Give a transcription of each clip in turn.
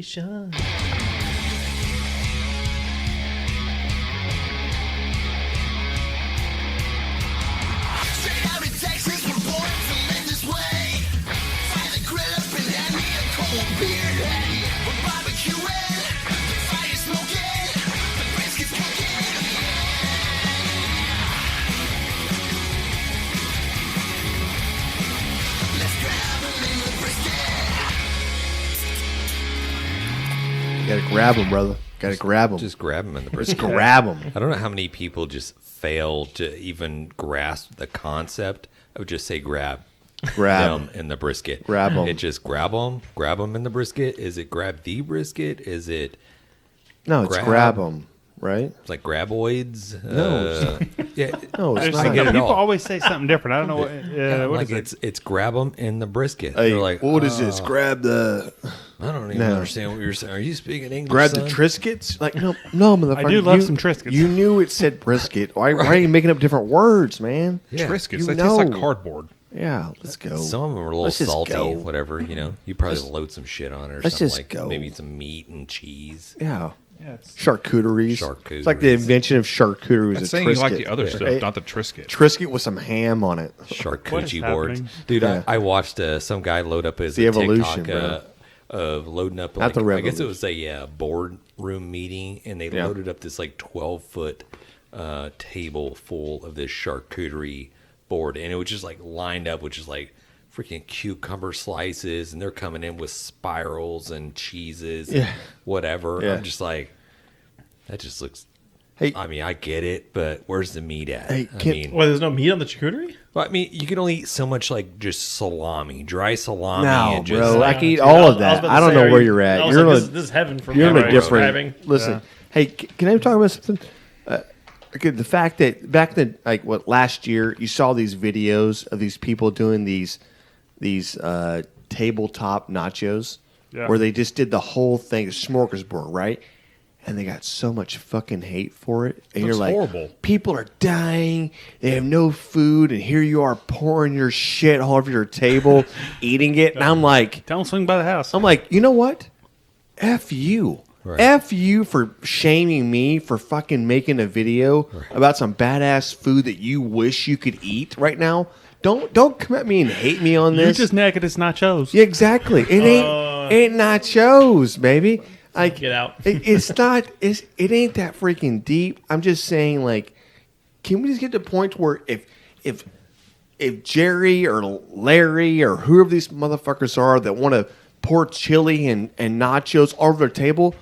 Association. Gotta grab him, brother. Gotta grab him. Just grab them in the brisket. Just grab him. I don't know how many people just fail to even grasp the concept of just say grab them in the brisket. Grab them. It just grab them in the brisket. Is it grab the brisket? Is it No, it's grab them, right? It's like graboids? No. Yeah. No, it's I not. get it People all. always say something different. I don't know what Like is it? it's grab them in the brisket. Hey, They're like, what is this? Grab the I don't even understand what you're saying. Are you speaking English? grab son? the Triscuits? Like no, motherfucker. I do love some Triscuits. You knew it said brisket. Why are you making up different words, man? Yeah. Triscuits. You They know. taste like cardboard. Yeah, let's go. Some of them are a little Let's just salty, go. whatever, you know. You probably load some shit on it or Let's something just like go. maybe some meat and cheese. Yeah. Yeah, it's- Charcuteries. Charcuteries. It's like the invention of charcuteries. That's is saying you like Triscuit. the other stuff, Hey, not the Triscuit. Triscuit with some ham on it. Charcuterie What is boards. happening? Dude, Yeah. I watched some guy load up his The evolution, TikTok of loading up, Not like, the I guess it revolution. was a boardroom meeting, and they Yeah. loaded up this like 12-foot table full of this charcuterie board, and it was just like lined up with just like freaking cucumber slices, and they're coming in with spirals and cheeses and Yeah. whatever. Yeah. I'm just like, that just looks. Hey, I mean, I get it, but where's the meat at? Hey, I can- mean, Well, there's no meat on the charcuterie? well, I mean, you can only eat so much, like just salami, dry salami, no, and just bro. I like, can eat Dude, all I of was that. about I to don't say, know are where you- you're at. I was You're like, in this is heaven for You're in me a right different. having. Listen, hey, can I talk about something? Okay, the fact that back then, like last year, you saw these videos of these people doing these tabletop nachos, Yeah. where they just did the whole thing, smorgasbord, right? And they got so much fucking hate for it. And you're Looks like, horrible. people are dying. They have no food, and here you are pouring your shit all over your table, eating it. And I'm like, Don't swing by the house. I'm like, you know what? F you. Right. F you for shaming me for fucking making a video about some badass food that you wish you could eat right now. Don't come at me and hate me on You this. just naked as nachos. Yeah, exactly. It ain't nachos, baby. Like, Get out. It's not. It ain't that freaking deep. I'm just saying, like, can we just get to the point where if Jerry or Larry or whoever these motherfuckers are that want to pour chili and nachos all over their table,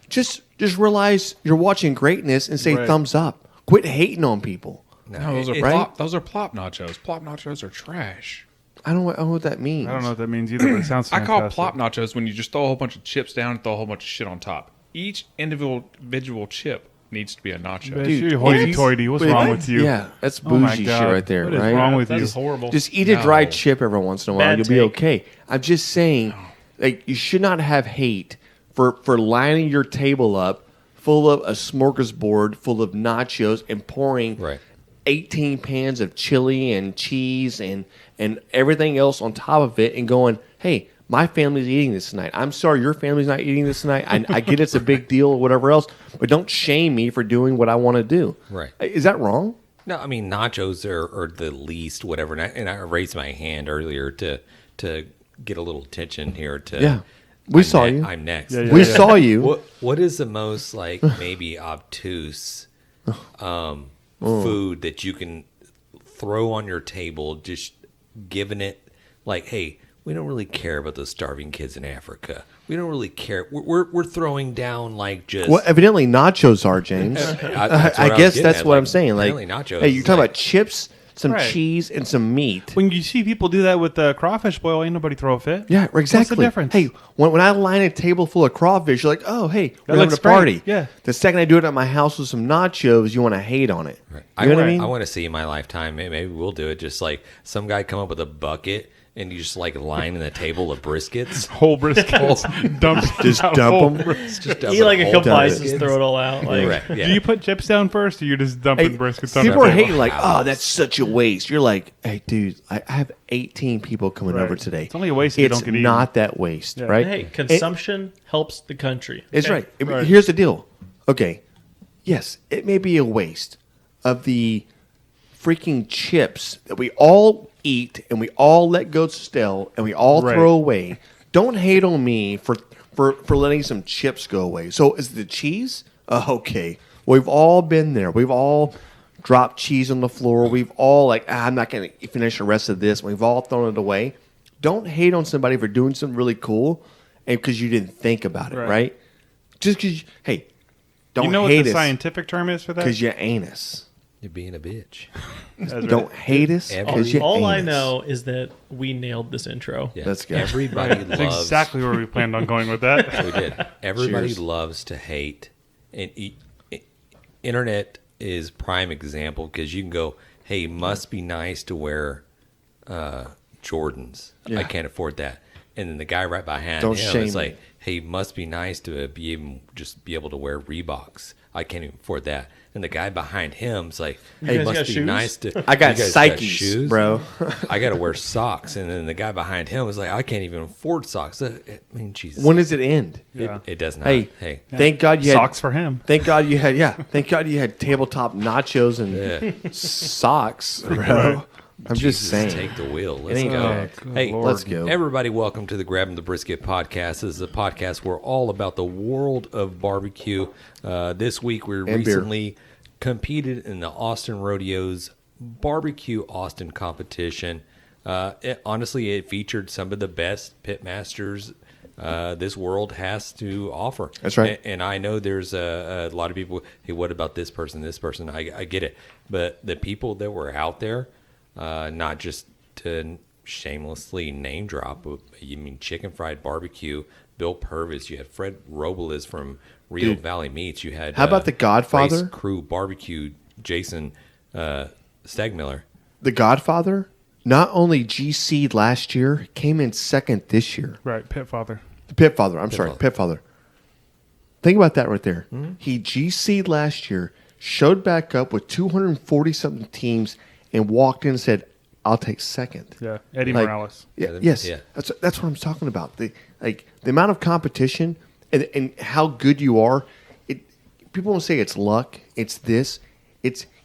just realize you're watching greatness and say Right. thumbs up. Quit hating on people. No, those are it's- plop. Those are plop nachos. Plop nachos are trash. I don't know what that means. I don't know what that means either, but it sounds I fantastic. call plop nachos when you just throw a whole bunch of chips down and throw a whole bunch of shit on top. Each individual chip needs to be a nacho. Bitch, Dude, you hoity-toity. What's But- wrong with you? Yeah, that's Oh my bougie shit God. right there, What is right? wrong with That you? is horrible. Just eat a dry No. chip every once in a while. Bad You'll be take. okay. I'm just saying, like, you should not have hate for lining your table up full of a smorgasbord full of nachos and pouring Right. 18 pans of chili and cheese and everything else on top of it and going, hey, my family's eating this tonight. I'm sorry your family's not eating this tonight. I get it's a big deal or whatever else, but don't shame me for doing what I want to do. Right. Is that wrong? No, I mean nachos are the least whatever, and I raised my hand earlier to get a little attention here. To Yeah. We I'm saw you. I'm next. Yeah, yeah. We saw you. What is the most like maybe obtuse food that you can throw on your table? Just giving it like, hey, we don't really care about those starving kids in Africa. We don't really care. We're throwing down like just. Well, evidently nachos are, James. That's what I was guess getting that's at, what like, I'm saying. Like, apparently nachos hey, you're is talking like- about chips, some Right. cheese, and some meat. When you see people do that with the crawfish boil, ain't nobody throw a fit. Yeah, exactly. What's the difference? Hey, when I line a table full of crawfish, you're like, oh, hey, we're having looks a party. great. Yeah. The second I do it at my house with some nachos, you want to hate on it. Right. You know what I mean? I want to see in my lifetime. Maybe we'll do it. Just like some guy come up with a bucket and you just like lining the table of briskets. Whole briskets. Just out dump whole 'em. bris- Just dump Eat like a whole couple dump slices, it. throw it all out. Like, Right, yeah. Do you put chips down first, or you just dumping Hey, briskets on people the are table? hating like, oh, that's such a waste. You're like, hey, dude, I have 18 people coming Right. over today. It's only a waste if you It's don't get eaten. not that waste, Yeah. right? hey, consumption helps the country. It's Okay? right. Here's the deal. Okay, yes, it may be a waste of the freaking chips that we all eat and we all let go stale and we all Right. throw away. Don't hate on me for letting some chips go away. So is the cheese? Okay. We've all been there. We've all dropped cheese on the floor. We've all like, I'm not going to finish the rest of this. We've all thrown it away. Don't hate on somebody for doing something really cool and because you didn't think about it, Right. right? Just because, hey, don't You know what hate the us scientific term is for that? because you anus. You're being a bitch. That's right. Don't hate us because you All I anus. know is that we nailed this intro. Yeah. Let's go. Everybody That's loves. exactly where we planned on going with that. We did. Everybody Cheers. loves to hate, and internet is prime example because you can go, "Hey, must be nice to wear Jordans. Yeah. I can't afford that." And then the guy right behind Don't him shame is like, me. "Hey, must be nice to be able to wear Reeboks. I can't even afford that." And the guy behind him is like, "Hey, guys must got be shoes? nice to." I got "You guys Psyches, shoes, bro. I got to wear socks." And then the guy behind him was like, "I can't even afford socks." I mean, Jesus. When does it end? Yeah. It does not. Hey, Hey. thank God you had Socks for him. Thank God you had Thank God you had tabletop nachos and socks, bro. I'm just Jesus, saying. take the wheel. Let's ain't go. bad. Hey, Lord. Let's go. everybody, welcome to the Grabbing the Brisket podcast. This is a podcast where all about the world of barbecue. This week, we And beer. recently competed in the Austin Rodeo's BBQ Competition. Honestly, it featured some of the best pit masters this world has to offer. That's right. And I know there's a lot of people, hey, what about this person, this person? I get it. But the people that were out there, not just to shamelessly name drop, but you mean Chicken Fried Barbecue, Bill Purvis, you had Fred Robles from Rio Dude. Valley Meats, you had How about the Godfather? Race Crew Barbecue, Jason Stegmiller. The Godfather, not only GC'd last year, came in second this year. Right, Pitfather. The Pitfather. I'm sorry, Pitfather. Think about that right there. Mm-hmm. He GC'd last year, showed back up with 240 something teams, and walked in and said, "I'll take second." Yeah, Eddie Like, Morales. Yeah, yes, yeah. that's what I'm talking about. The amount of competition and how good you are. People won't say it's luck. It's this.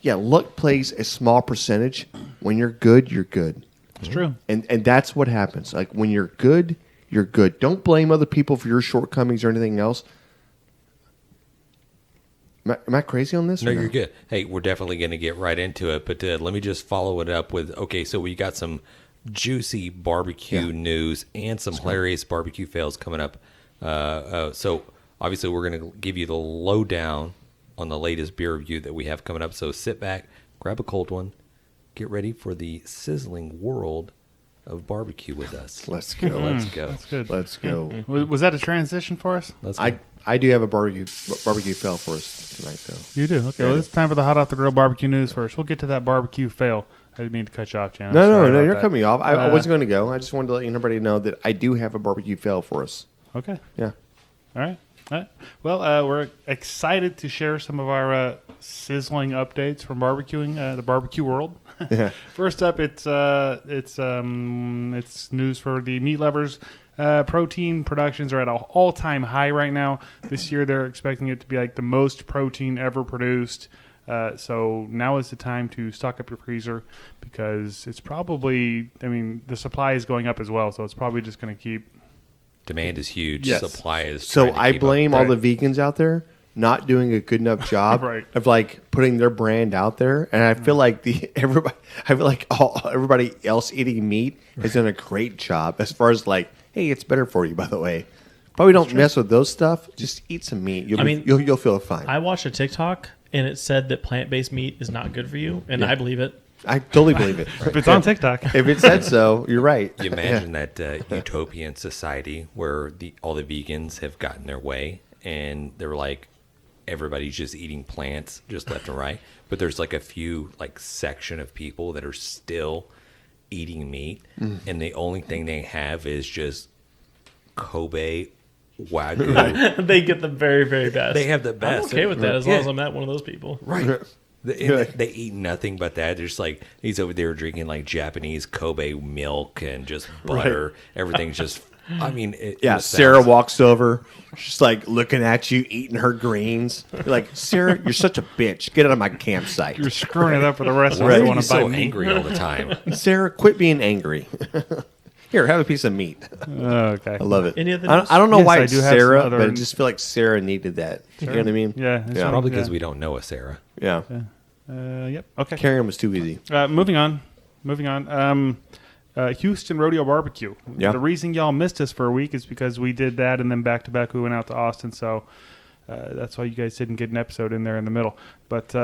Luck plays a small percentage. When you're good, you're good, It's true. and that's what happens. Like when you're good, you're good. Don't blame other people for your shortcomings or anything else. Am I crazy on this? No, or you're good. Hey, we're definitely going to get right into it, but let me just follow it up with, okay, so we got some juicy barbecue news and some hilarious barbecue fails coming up. So obviously we're going to give you the lowdown on the latest beer review that we have coming up. So sit back, grab a cold one, get ready for the sizzling world of barbecue with us. Let's go. Let's go. That's good. Let's go. Was that a transition for us? Let's go. I do have a barbecue fail for us tonight, though. You do. Okay, well, it's time for the hot off the grill barbecue news first. We'll get to that barbecue fail. I didn't mean to cut you off, Jan. No, Sorry you're about cutting me off. I Uh, wasn't going to go. I just wanted to let everybody know that I do have a barbecue fail for us. that. Okay. Yeah. All right. All right. Well, we're excited to share some of our sizzling updates from barbecuing, the barbecue world. First up, it's news for the meat lovers. Protein productions are at an all-time high right now. This year, they're expecting it to be like the most protein ever produced. So now is the time to stock up your freezer because it's probably, the supply is going up as well. So it's probably just going to keep. Demand is huge. Yes. Supply is So trying to I keep up. blame all Right. the vegans out there not doing a good enough job Right. of like putting their brand out there, and I feel like everybody else eating meat has done a great job as far as like, hey, it's better for you. By the way, probably don't mess with those stuff. Just eat some meat. You'll feel fine. I watched a TikTok and it said that plant-based meat is not good for you, and I believe it. I totally believe it. If it's on TikTok. If it said so, you're right. You imagine that utopian society where all the vegans have gotten their way and they're like, everybody's just eating plants just left and right. But there's like a few like section of people that are still eating meat, and the only thing they have is just Kobe Wagyu. They get the very, very best. They have the I'm best. okay with that as long Yeah. as I'm not one of those people. Right. They eat nothing but that. There's like he's over there drinking like Japanese Kobe milk and just butter. Everything's just. I mean, Sarah walks over. She's like looking at you, eating her greens. You're like, Sarah, you're such a bitch. Get out of my campsite. You're screwing it up for the rest of Why us. are Want you to buy so meat. angry all the time? Sarah, quit being angry. Here, have a piece of meat. Okay. I love it. Any other I news? don't know Yes, why I it's do have some Sarah, other- but I just feel like Sarah needed that. You know what I mean? Yeah. it's Yeah. fine, Probably because yeah. we don't know a Sarah. Yeah. Yep. Okay. Carrying was too easy. Moving on. Houston Rodeo BBQ. Yeah. The reason y'all missed us for a week is because we did that, and then back to back we went out to Austin. So that's why you guys didn't get an episode in there in the middle. But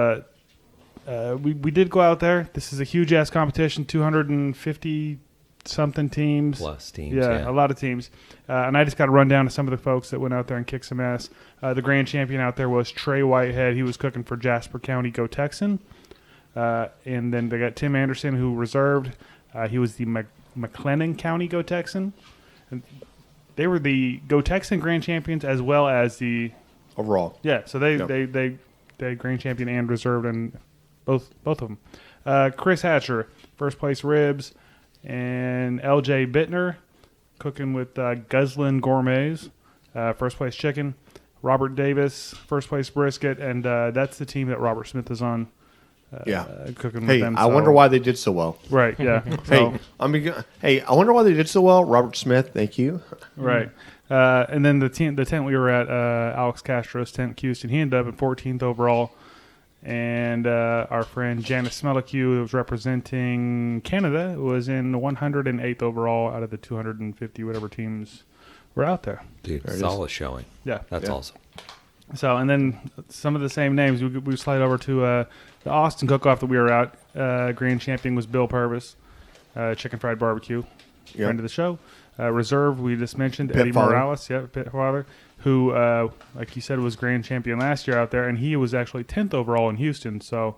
we did go out there. This is a huge ass competition. 250 something teams. Plus teams. Yeah, a lot of teams. And I just got to run down to some of the folks that went out there and kicked some ass. The grand champion out there was Trey Whitehead. He was cooking for Jasper County Go Texan. And then they got Tim Anderson, who reserved. He was the McLennan County Go Texan. And they were the Go Texan grand champions as well as the Overall. yeah. So they Yep. grand champion and reserved and both of them. Chris Hatcher, first place ribs, and LJ Bittner cooking with Guzzlin Gourmets, first place chicken. Robert Davis, first place brisket, and that's the team that Robert Smith is on. Yeah. Cooking with Hey, them. I so- wonder why they did so well. Right. Yeah. Hey, I wonder why they did so well. Robert Smith, thank you. Right. And then the tent we were at, Alex Castro's tent, Houston, he ended up at 14th overall. And our friend Janice Smelicue, who was representing Canada, was in 108th overall out of the 250 whatever teams were out there. Dude, There it is. solid showing. Yeah. That's Yeah. awesome. So, and then some of the same names. We slide over to the Austin cook-off that we were at. Grand champion was Bill Purvis, chicken fried barbecue, Yep. friend of the show. Reserve, we just mentioned, Pit Eddie father. Morales, Pit father, who, like you said, was grand champion last year out there, and he was actually 10th overall in Houston. So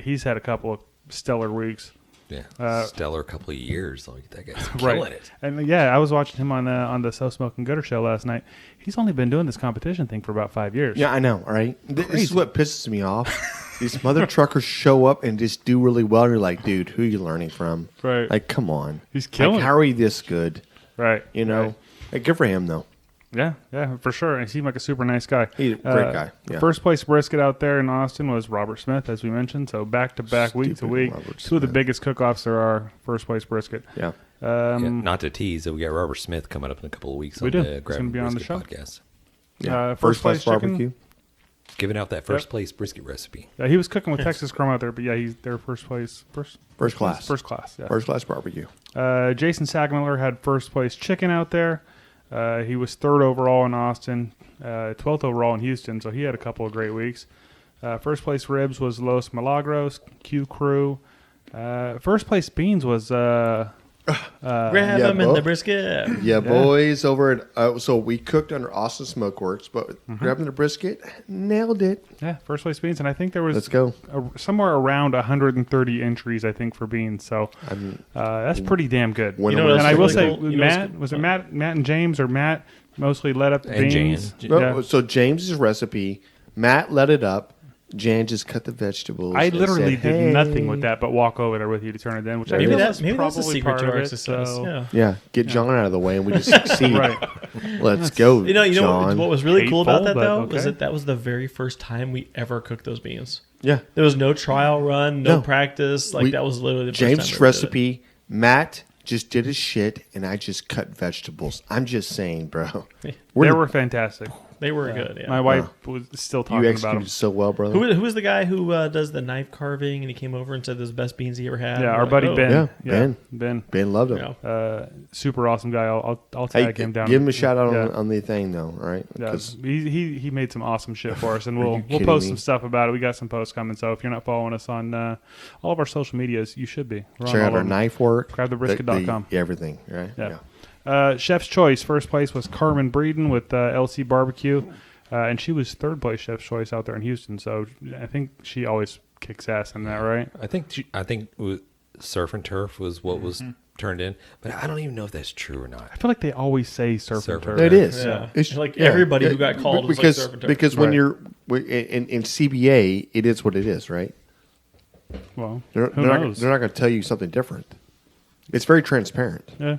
he's had a couple of stellar weeks. Yeah. Stellar couple of years. Like that guy's Right. killing it. And yeah, I was watching him on the So Smoking Gooder show last night. He's only been doing this competition thing for about 5 years. Yeah, I know, all right? This is what pisses me off. These mother truckers show up and just do really well. You're like, dude, who are you learning from? Right. Like, come on. He's killing Like, it. how are you this good? Right. You know? Right. Like, good for him, though. Yeah, for sure. And he seemed like a super nice guy. He's a great guy, yeah. First place brisket out there in Austin was Robert Smith, as we mentioned. So back to back, week to Stupid week. Robert Two of the Smith. biggest cook-offs there are. First place brisket. Yeah. Yeah, not to tease, we got Robert Smith coming up in a couple of weeks We on do. the He's Grab gonna and be on the Brisket show. podcast. Yeah. First place chicken. barbecue. Giving out that first place brisket recipe. Yeah, he was cooking with Texas Chrome out there, but yeah, he's their first place. First class. First class. Yeah. First class barbecue. Jason Sagmiller had first place chicken out there. He was third overall in Austin, 12th overall in Houston, so he had a couple of great weeks. First place ribs was Los Milagros, Q Crew. First place beans was Grab yeah, them in Bo. the brisket. Yeah, boys over at so we cooked under Austin Smokeworks, but grabbing the brisket, nailed it. yeah, first place beans, and I think there was Let's go. somewhere around 130 entries, I think, for beans. So that's pretty damn good. When You know what And else I is will really say, cool? You know what's Matt good? was it Matt and James, or Matt mostly led up the And beans. Jan. No, Yeah. So James's recipe, Matt let it up. Jan just cut the vegetables. I and literally said, did "Hey." nothing with that, but walk over there with you to turn it in, which I Maybe think that's was the probably secret part to of our it, success. so- Yeah. Yeah, get John out of the way and we just succeed. Right. Let's go, You know John. what was really cool about that Hateful, though but was okay. that was the very first time we ever cooked those beans. Yeah, There was no trial run, no No. practice. Like We- that was literally the first time James' we ever did it. recipe, Matt just did his shit and I just cut vegetables. I'm just saying, bro. They We're were fantastic. They were good. Yeah. My wife was still you talking about executed them. so well, brother. Who is the guy who does the knife carving? And he came over and said, "Those best beans he ever had." Yeah, We're our like, buddy oh. Ben. Yeah, Ben. Ben loved him. Yeah. Super awesome guy. I'll Hey, tag him down. give him a shout out Yeah. on the thing, though. All right, Yeah, 'Cause he made some awesome shit for us, and you we'll kidding post me? some stuff about it. We got some posts coming, so if you're not following us on all of our social medias, you should be. We're on check all out of our them. knife work. GrabTheBrisket.com. Everything, right? Yeah. Chef's Choice, first place was Carmen Breeden with LC Barbecue, and she was third place Chef's Choice out there in Houston. So I think she always kicks ass in that, right? I think surf and turf was what was turned in, but I don't even know if that's true or not. I feel like they always say surf and turf. It is. Yeah. It's Like everybody who got called was like surf and turf. Because when you're in CBA, it is what it is, right? Well, They're who not knows? going to tell you something different. It's very transparent, Yeah,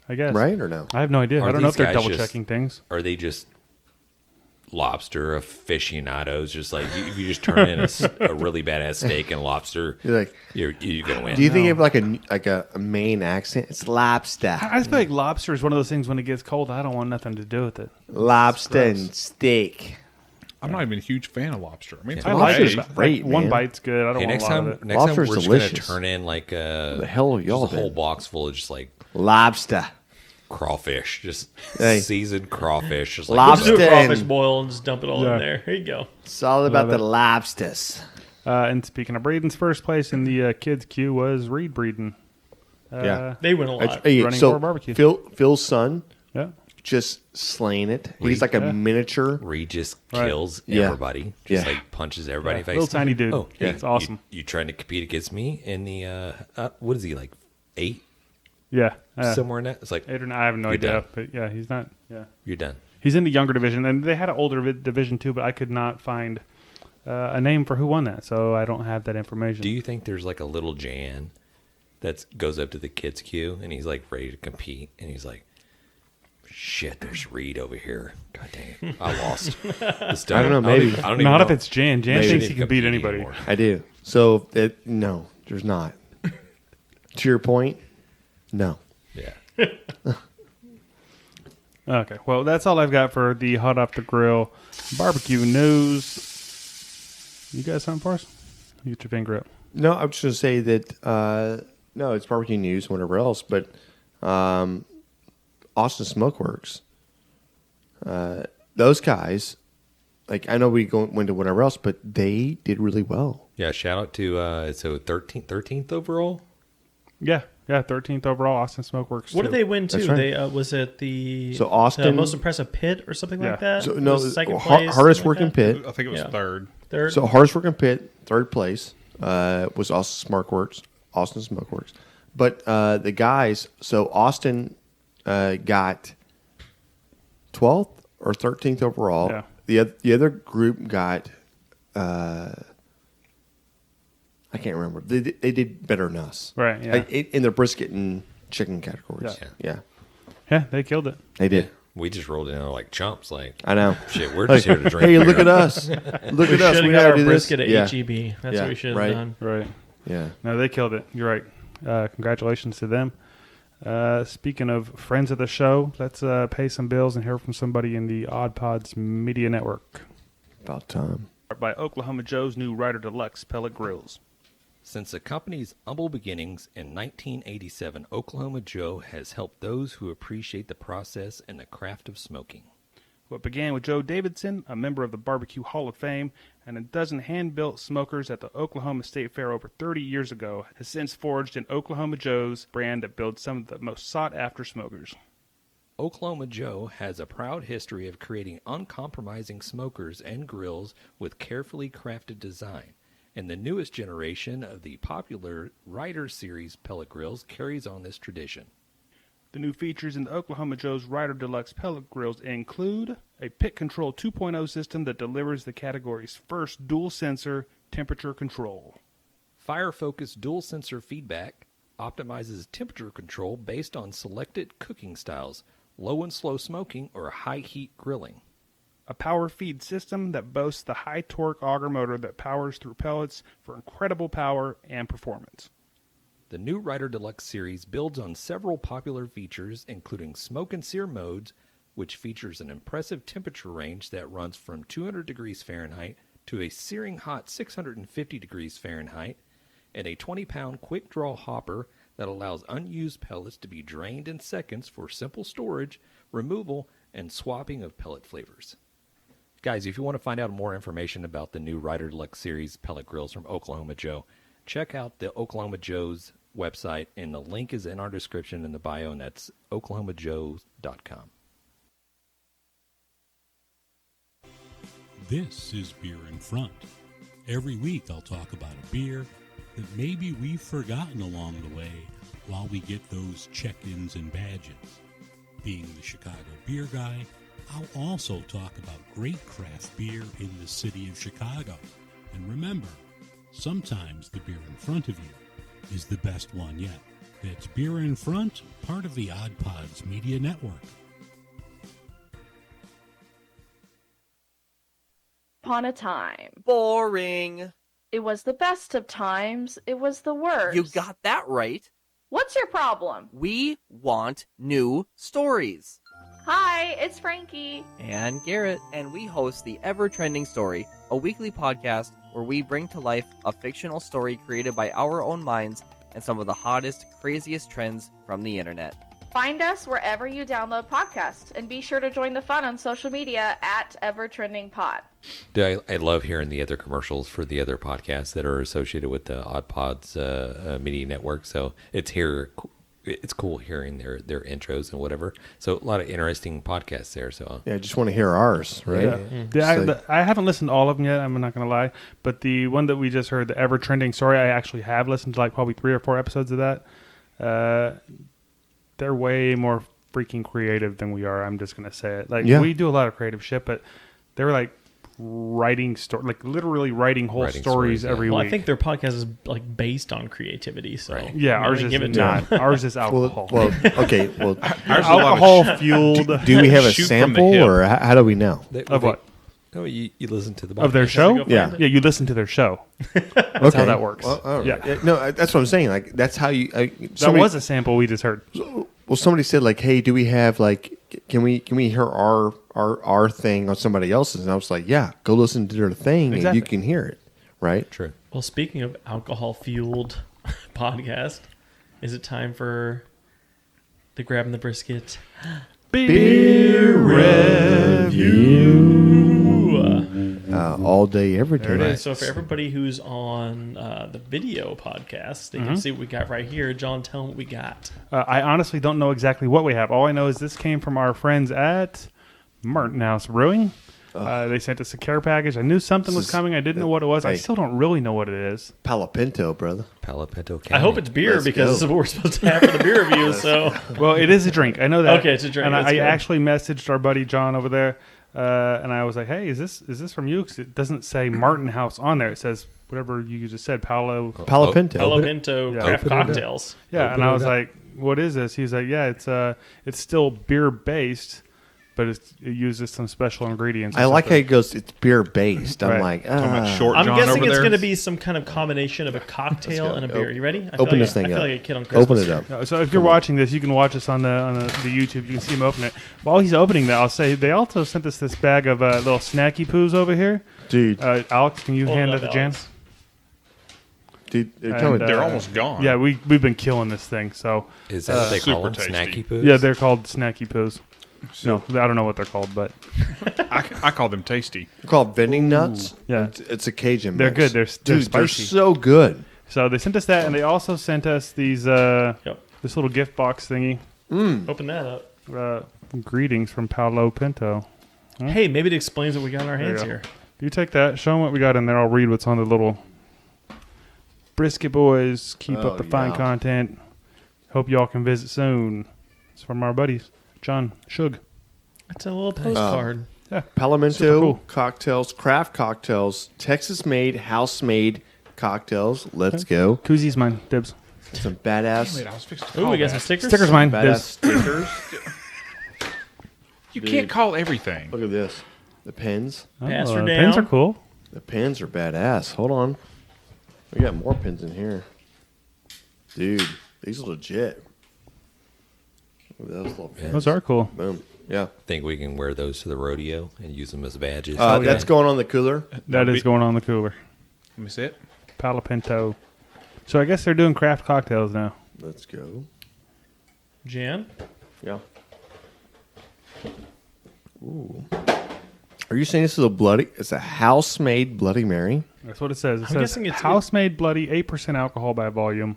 I guess. right or no? I have no idea. Are I don't know these if they're guys double just- checking things. Are they just lobster aficionados? Just like if you just turn in a really badass steak and lobster, You're like, you're gonna win. do you think you have like a Maine accent? It's lobster, I just feel like lobster is one of those things when it gets cold, I don't want nothing to do with it. lobster and steak. I'm not even a huge fan of lobster. I mean, it's I okay. like Lobster's it. great, One man. bite's good. I don't Hey, want next a lot time, of it. next time Lobster's we're just delicious. gonna turn in like The hell y'all just a whole been? box full of just like Lobster. crawfish, just Hey. seasoned crawfish, just like Lobster. Just do a and- crawfish boil and just dump it all Yeah. in there. Here you go. It's all about Love the it. lobsters. And speaking of breedings, first place in the kids' queue was Reed breeding. Yeah. They win a lot. Hey, running so for a barbecue. Phil's son Yeah. just slaying it. He's like a Yeah. miniature. Reed just Right. kills Yeah. everybody, just Yeah. like punches everybody in the face. Little tiny dude. Oh, Yeah, hey, it's awesome. You trying to compete against me in the what is he like 8 Yeah. somewhere in that? It's like 8 or 9, I have no You're idea. done. But yeah, he's not. Yeah. you're done. He's in the younger division, and they had an older division too, but I could not find a name for who won that, so I don't have that information. Do you think there's like a little Jan that goes up to the kids queue and he's like ready to compete and he's like, shit, there's Reed over here. God dang it, I lost. This I don't know, time. maybe. I don't even Not know. if it's Jan. Jan Maybe. thinks he can beat anybody. Anymore. I do. So no, there's not. To your point, no. Yeah. Okay, well, that's all I've got for the hot off the grill barbecue news. You got something for us? You get your finger up. No, I was just going to say that, no, it's barbecue news, whatever else, but Austin Smokeworks, those guys, like, I know we went to whatever else, but they did really well. Yeah, shout out to so 13th overall. Yeah, 13th overall, Austin Smokeworks. What too. did they win too? That's right. They was it the So Austin- most impressive pit or something Yeah. like that? So, no, Was second har- place, hardest something working like that? pit. I think it was Yeah. third. Third. So hardest working pit, third place, was Austin Smokeworks. But the guys, so Austin got 12th or 13th overall. Yeah. The other group got, I can't remember. They did better than us. Right, yeah. Like, in the brisket and chicken categories. Yeah. Yeah, Yeah, they killed it. they did. We just rolled in there like chumps. Like, I know. shit, we're just here to drink. Hey, beer. look at us. Look we at us. should have We got gotta our do this. brisket at Yeah. HEB. That's Yeah, what we should have right. done. Right. Yeah. No, they killed it. You're right. Congratulations to them. Speaking of friends of the show, let's pay some bills and hear from somebody in the Oddpods Media Network. About time. By Oklahoma Joe's new Ryder Deluxe pellet grills. Since the company's humble beginnings in 1987, Oklahoma Joe has helped those who appreciate the process and the craft of smoking. What began with Joe Davidson, a member of the Barbecue Hall of Fame, and a dozen hand-built smokers at the Oklahoma State Fair over 30 years ago, has since forged an Oklahoma Joe's brand that builds some of the most sought-after smokers. Oklahoma Joe has a proud history of creating uncompromising smokers and grills with carefully crafted design, and the newest generation of the popular Ryder Series pellet grills carries on this tradition. The new features in the Oklahoma Joe's Ryder Deluxe pellet grills include a Pit Control 2.0 system that delivers the category's first dual-sensor temperature control. Fire-focused dual-sensor feedback optimizes temperature control based on selected cooking styles, low and slow smoking, or high-heat grilling. A power feed system that boasts the high-torque auger motor that powers through pellets for incredible power and performance. The new Ryder Deluxe series builds on several popular features, including smoke and sear modes, which features an impressive temperature range that runs from 200 degrees Fahrenheit to a searing hot 650 degrees Fahrenheit, and a 20-pound quick-draw hopper that allows unused pellets to be drained in seconds for simple storage, removal, and swapping of pellet flavors. Guys, if you want to find out more information about the new Ryder Deluxe series pellet grills from Oklahoma Joe, check out the Oklahoma Joe's website, and the link is in our description in the bio, and that's oklahomajoes.com. This is Beer in Front. Every week I'll talk about a beer, that maybe we've forgotten along the way while we get those check-ins and badges. Being the Chicago beer guy, I'll also talk about great craft beer in the city of Chicago. And remember, sometimes the beer in front of you is the best one yet. That's Beer in Front, part of the Oddpods Media Network. Upon a time. Boring. It was the best of times. It was the worst. You got that right. What's your problem? We want new stories. Hi, it's Frankie. And Garrett. And we host the Evertrending Story, a weekly podcast where we bring to life a fictional story created by our own minds and some of the hottest, craziest trends from the internet. Find us wherever you download podcasts, and be sure to join the fun on social media at EvertrendingPod. Dude, I love hearing the other commercials for the other podcasts that are associated with the Oddpods Media Network. So it's cool hearing their intros and whatever. So a lot of interesting podcasts there. So Yeah, I just want to hear ours, right? Yeah. I haven't listened to all of them yet. I'm not going to lie. But the one that we just heard, the Evertrending Story, I actually have listened to like probably 3 or 4 episodes of that. They're way more freaking creative than we are. I'm just going to say it. Like, we do a lot of creative shit, but they're like literally writing whole stories every Well, week. I think their podcast is like based on creativity. So yeah, ours give it is to not. them. Ours is alcohol. Well, okay. Well, alcohol fueled. do we have a Shoot from the sample, hip. or how do we know? Of what? Oh, you listen to the podcast. Of their show? Yeah. Yeah, you listen to their show. That's how that works. Well, all right. Yeah. No, that's what I'm saying. Like, that's how you. That was a sample we just heard. Well, somebody said like, "Hey, do we have like, can we hear our thing on somebody else's?" And I was like, "Yeah, go listen to their thing, and Exactly. you can hear it." Right? True. Well, speaking of alcohol-fueled podcast, is it time for the Grab and the Brisket Beer All day, every There it day. is. So for everybody who's on the video podcast, they can see what we got right here. John, tell them what we got. I honestly don't know exactly what we have. All I know is this came from our friends at Martin House Brewing. They sent us a care package. I knew something was coming. I didn't know what it was. I Hey. still don't really know what it is. Palo Pinto, brother. Palo Pinto I hope it's beer Let's because go. this is what we're supposed to have for the beer review. So Well, it is a drink. I know that. Okay, it's a drink. And That's I good. actually messaged our buddy John over there, and I was like, "Hey, is this from you?" Because it doesn't say Martin House on there. It says whatever you just said, Palo. Palo Pinto. Palo Pinto Yeah. craft Open it up. cocktails. Yeah, and I was like, "What is this?" He was like, "Yeah, it's still beer based, but it uses some special ingredients." or I like how something." he goes, "It's beer based." I'm Right. like, Talking about short I'm John guessing over it's there. going to be some kind of combination of a cocktail and a beer. You ready? I feel Open like this thing I feel up. like a kid on Christmas. Open it up. No, so if you're watching this, you can watch us on the YouTube. You can see him open it. While he's opening that, I'll say they also sent us this bag of little snacky poos over here. Dude, Alex, can you Hold hand it that up, to Jan? Alex. dude, And, tell me. They're almost gone. Yeah, we've been killing this thing. So Is that what they call super them? tasty. Snacky poos? yeah, they're called snacky poos. No, I don't know what they're called, but I call them tasty. They're called vending nuts. Yeah. It's a Cajun. They're mix. good. They're Dude, spicy. so good. So they sent us that, and they also sent us these this little gift box thingy. Open that up. Greetings from Palo Pinto. Hey, maybe it explains what we got in our There you hands go. here. You take that. Show them what we got in there. I'll read what's on the little Brisket boys. Keep Oh, up the fine yeah. content. Hope y'all can visit soon. It's from our buddies, John Shug. It's a little postcard. Super Palomento cool. cocktails, craft cocktails, Texas-made, house-made cocktails. Let's go. Koozies mine. Dibs. Some badass, I was fixing to Ooh, call we got that. some stickers. Stickers mine. badass Dibs. stickers. You can't call everything. Look at this. The pins. Pass her Pins down. are cool. The pins are badass. Hold on. We got more pins in here. Dude, these are legit. Look at those little pins. Those are cool. Boom. Yeah. Think we can wear those to the rodeo and use them as badges? That's going on the cooler. That is going on the cooler. Let me see it. Palo Pinto. So I guess they're doing craft cocktails now. Let's go. Jan? Yeah. Ooh. Are you saying this is a bloody? It's a house-made Bloody Mary. That's what it says. It I'm says guessing it's- house-made bloody, 8% alcohol by volume.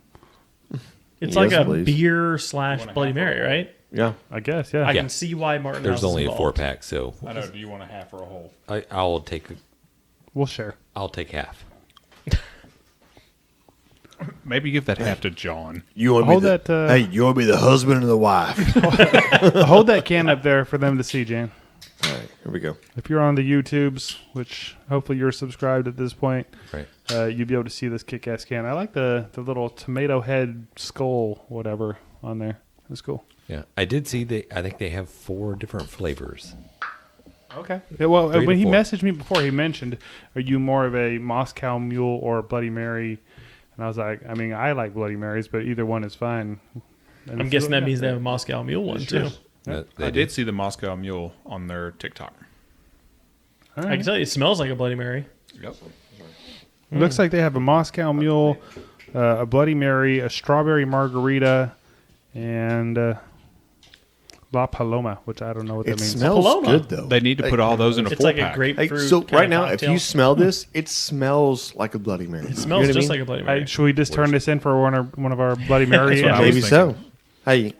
It's Yes, like a please. beer / Bloody Mary, right? Yeah. I guess, yeah. I can see why Martin There's House is only a involved. 4-pack, so I know. Do you want a half or a whole? I'll take We'll share. half. Maybe give that half to John. You want Hold me that, hey, you want to be the husband and the wife? Hold that can up there for them to see, Jan. All right, here we go. If you're on the YouTubes, which hopefully you're subscribed at this point, Right. you'll be able to see this kick-ass can. I like the little tomato head skull, whatever, on there. That's cool. Yeah, I did see I think they have 4 different flavors. Okay. Yeah, well, 3 to when he 4. messaged me before, he mentioned, "Are you more of a Moscow Mule or a Bloody Mary?" And I was like, "I mean, I like Bloody Marys, but either one is fine." And I'm guessing that means they have a Moscow Mule one too. They I did see the Moscow Mule on their TikTok. All I right. can tell you, it smells like a Bloody Mary. Yep. Looks like they have a Moscow Mule, a Bloody Mary, a strawberry margarita, and La Paloma, which I don't know what that It means. smells Paloma. good though. They need to put all those in a It's full like pack. a grapefruit. So kinda right now, if cocktail. you smell this, it smells like a Bloody Mary. It smells just like a Bloody Mary. Should we just turn this in for one of our Bloody Mary? what I was Maybe so. Hey,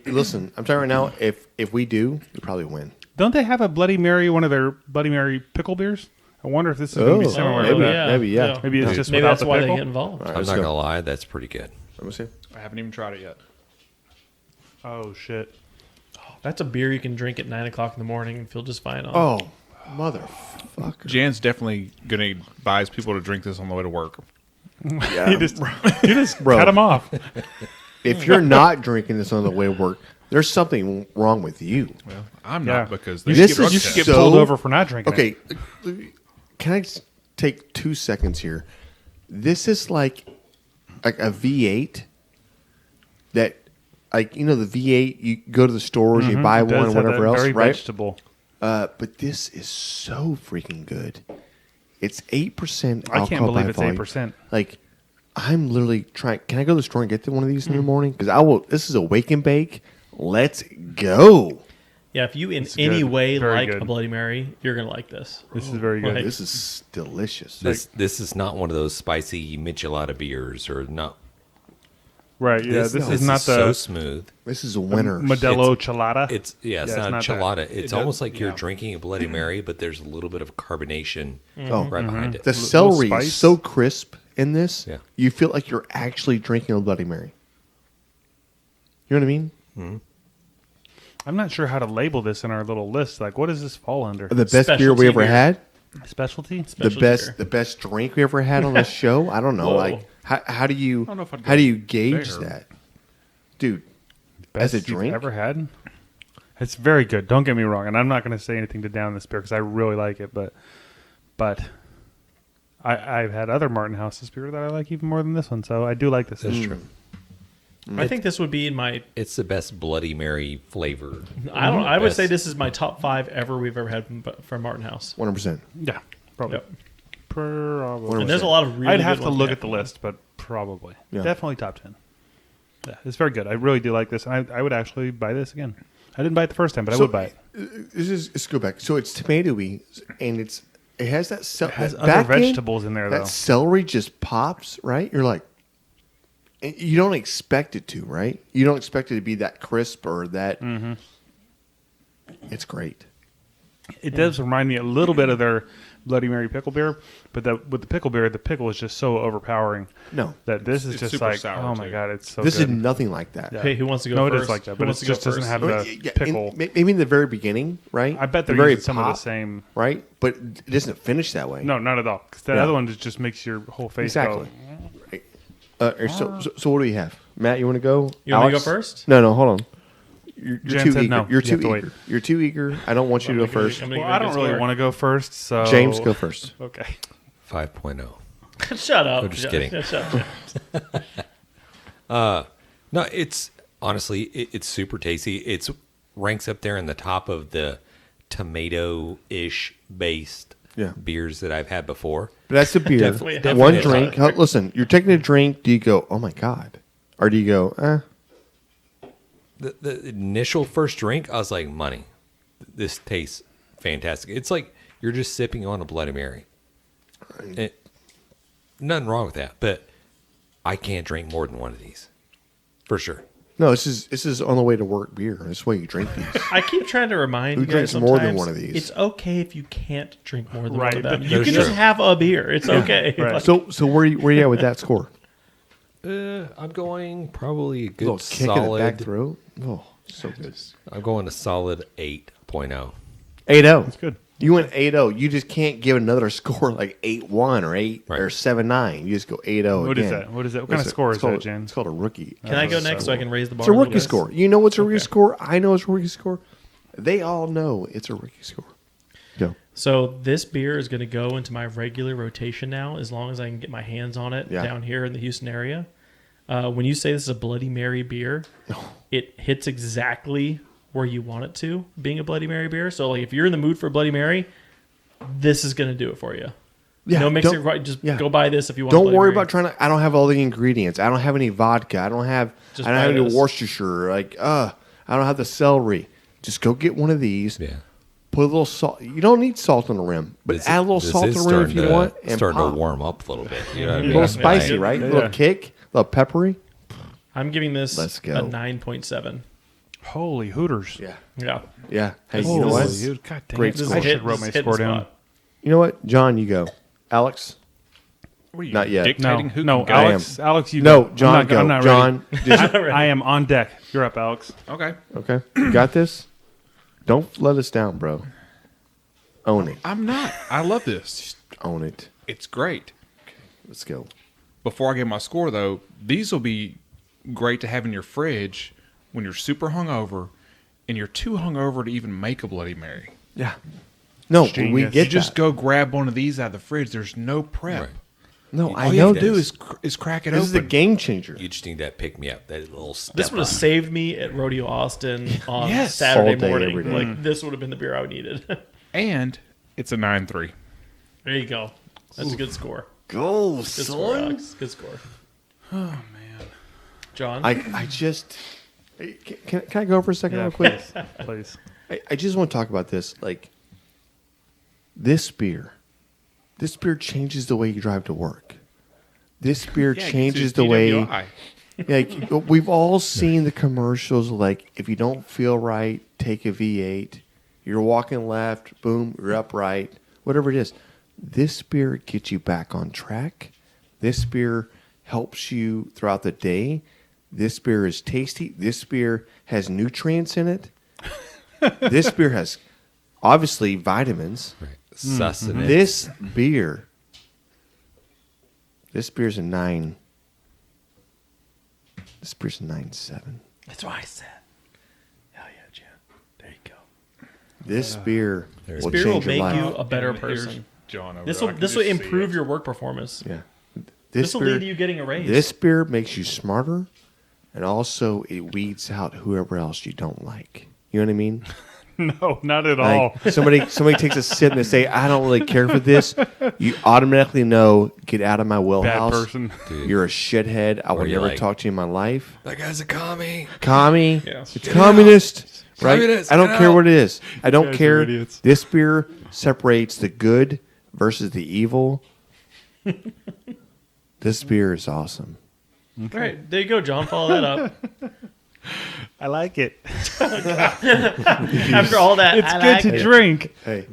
listen, I'm telling you right now, if we do, we probably win. Don't they have a Bloody Mary, one of their Bloody Mary pickle beers? I wonder if this is going to be similar maybe. to that. Maybe, yeah. Maybe it's just maybe without that's the why pickle? they get involved. All right, I'm let's not go. gonna lie, that's pretty good. Let me see. I haven't even tried it yet. Oh, shit. That's a beer you can drink at 9 o'clock in the morning and feel just fine on. Oh, motherfucker. Jan's definitely going to advise people to drink this on the way to work. Yeah. You just Bro. cut them off. If you're not drinking this on the way to work, there's something wrong with you. Well, I'm Yeah. not because This there's is drug You tests. should get So- pulled over for not drinking it. Okay, can I just take 2 seconds here? This is like a V8 that, like, you know, the V8, you go to the stores, you buy It one, does and have whatever that else, very right? vegetable. But this is so freaking good. It's 8% I alcohol can't believe by it's volume. 8%. Like, I'm literally trying. Can I go to the store and get one of these in the morning? Because I will. This is a wake and bake. Let's go. Yeah, if you in It's any good. way Very like good. a Bloody Mary, you're going to like this. This is very good. Right. This is delicious. This is not one of those spicy michelada beers or not. Right, yeah. This this is not so the smooth. This is a winner. Modelo Chelada. It's Yeah, not it's a not that. chelada. It's does- almost like you're yeah. drinking a Bloody Mary, but there's a little bit of carbonation Oh, right behind it. the celery spice. is so crisp in this. Yeah. You feel like you're actually drinking a Bloody Mary. You know what I mean? I'm not sure how to label this in our little list. Like, what does this fall under? The best beer we Specialty ever beer. had. Specialty? Specialty beer. The best drink we ever had on the show. I don't know. Whoa. Like, how do you don't know if I'd how go do you gauge there. that, dude? Best As a you've drink? ever had? It's very good. Don't get me wrong, and I'm not going to say anything to down this beer because I really like it. But I've had other Martin House's beer that I like even more than this one, so I do like this. That's true. I think this would be in my. It's the best Bloody Mary flavor. I don't. I would Best. say this is my top 5 ever we've ever had from Martin House. 100%. Yeah, probably. Yep. Probably. And there's a lot of really. I'd have good to ones look there. at the list, but probably. Yeah. Definitely top 10. Yeah, it's very good. I really do like this, and I would actually buy this again. I didn't buy it the first time, but I would buy it. Let's go back. So it's tomatoey, and it has that. It has that other back end, vegetables in there, though. That celery just pops, right? You're like, and you don't expect it to, right? You don't expect it to be that crisp or that. Mm-hmm. It's great. It does remind me a little bit of their Bloody Mary pickle beer, but with the pickle beer, the pickle is just so overpowering No, that this is It's just super like, sour, oh my too. god, it's so this good. is nothing like that. Yeah. Hey, who wants to go No, first? it is like that, Who but it wants to just go doesn't first? have Well, the yeah, pickle. maybe in the very beginning, right? I bet they're the very using some of the pop, same. right? But it doesn't finish that way. No, not at all. Because that Yeah. other one just makes your whole face exactly. go. So what do we have? Matt, you want to go? You want me to go Alex? first? No, hold on. You're Jen too said eager. no. You're You too have to eager. wait. You're too eager. I don't want you to go first. I'm gonna Well, give I a don't good really score. want to go first, so James, go first. Okay. 5.0. Shut up. I'm just kidding. Shut up. No, it's honestly, it's super tasty. It's ranks up there in the top of the tomato-ish based Yeah. beers that I've had before. But that's a beer. Definitely One have drink. to. Listen, you're taking a drink. Do you go, oh my God? Or do you go, The initial first drink, I was like, money. This tastes fantastic. It's like you're just sipping on a Bloody Mary. Nothing wrong with that, but I can't drink more than one of these, for sure. No, this is on the way to work beer. This is why you drink these. I keep trying to remind Who you guys drinks sometimes more than one of these? It's okay if you can't drink more than Right, one of them. but You That's can just true. have a beer. It's okay. Right. Like, So where you at with that score? I'm going probably a good little kick in the back solid. throat. Oh, so good. I'm going a solid 8.0. 8-0. That's good. You went 8-0. You just can't give another score like 8-1 or 8 Right. or 7-9. You just go 8-0 What again. is that? What is that? What kind of score is that, Jen? It's called a rookie. Can I go next so I can raise the bar? It's a little rookie bit? score. You know what's a rookie score? I know it's a rookie score. They all know it's a rookie score. Go. So this beer is going to go into my regular rotation now, as long as I can get my hands on it down here in the Houston area. When you say this is a Bloody Mary beer, it hits exactly where you want it to, being a Bloody Mary beer. So like if you're in the mood for a Bloody Mary, this is going to do it for you. Yeah, no mixing. don't- Just yeah. go buy this if you want. Don't Bloody worry Mary. about trying to. I don't have all the ingredients. I don't have any vodka. I don't have Just any buy this. Worcestershire. I don't have the celery. Just go get one of these. Yeah. Put a little salt. You don't need salt on the rim, but add a little This salt on is the rim if you starting to- want. And starting pop. to warm up a little bit. You know what I A mean? little spicy, Yeah. right? A Yeah. little kick, a little peppery. I'm giving this Let's go. a 9.7. Holy Hooters. Yeah. Yeah. Yeah. Hey, Holy you know what? Hooters. God dang Great it. score. I should Hit- have wrote my hit the score down. spot. You know what? John, you go. Alex? What are you, Not yet. dictating No, who no, can go? Alex. Alex, you No, go. John, I'm not, go. I'm not John, just, I am on deck. You're up, Alex. Okay. okay. You got this? Don't let us down, bro. Own it. I'm not. I love this. Own it. It's great. Let's go. Before I get my score, though, these will be great to have in your fridge when you're super hungover and you're too hungover to even make a Bloody Mary. Yeah. No, we Genius. get You just that. go grab one of these out of the fridge. There's no prep. Right. No, All I you know have to Do this. is crack it This is the open. game changer. You just need that pick me up, that little step. This would have up. saved me at Rodeo Austin on Yes. Saturday All day, morning. every day. Like this would have been the beer I needed. And it's a 9.3. There you go. That's a good score. Go, Good score, Alex. Good score. Oh, man. John? I just hey, can I go for a second real quick? Please. I just want to talk about this. Like this beer changes the way you drive to work. This beer changes the way. Yeah, we've all seen the commercials. Like if you don't feel right, take a V8. You're walking left, boom, you're upright. Whatever it is, this beer gets you back on track. This beer helps you throughout the day. This beer is tasty. This beer has nutrients in it. This beer has obviously vitamins. Right. Sustenance. This beer's a 9. This beer's a 9.7. That's what I said. Hell yeah, Jen. There you go. This beer This will Beer will change your make life. you a better And here's person. John over This there. will I can this will just see improve it. your work performance. Yeah. This will lead to you getting a raise. This beer makes you smarter, and also it weeds out whoever else you don't like. You know what I mean? No, not at all. Like somebody takes a sip and they say, "I don't really care for this." You automatically know, get out of my Bad wheelhouse. person. Dude. You're a shithead. I will Or you're never like- talk to you in my life. That guy's a commie. Commie. Yeah. It's communist. Right? Communist, I don't get care out. what it is. I don't guys are care. idiots. This beer separates the good versus the evil. This beer is awesome. All right, there you go, John. Follow that up. I like it. After all that, It's I good like to it. drink. Hey.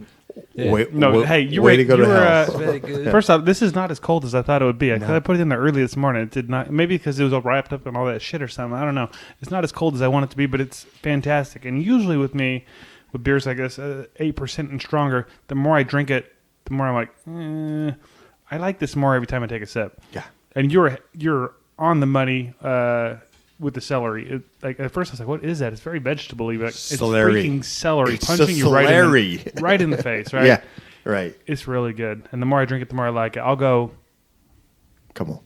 Yeah. Wait, No, wait, hey, you way were, to go you to were, hell. Very good. First off, this is not as cold as I thought it would be. I put it in there early this morning. It did not. Maybe because it was all wrapped up in all that shit or something. I don't know. It's not as cold as I want it to be, but it's fantastic. And usually with me, with beers like this, 8% and stronger, the more I drink it, the more I'm like, I like this more every time I take a sip. Yeah. And you're on the money with the celery. Like at first I was like, what is that? It's very vegetable-y. But it's Celery. freaking celery It's punching the you celery. right in the face, right? Yeah. Right. It's really good. And the more I drink it, the more I like it. I'll go Come on.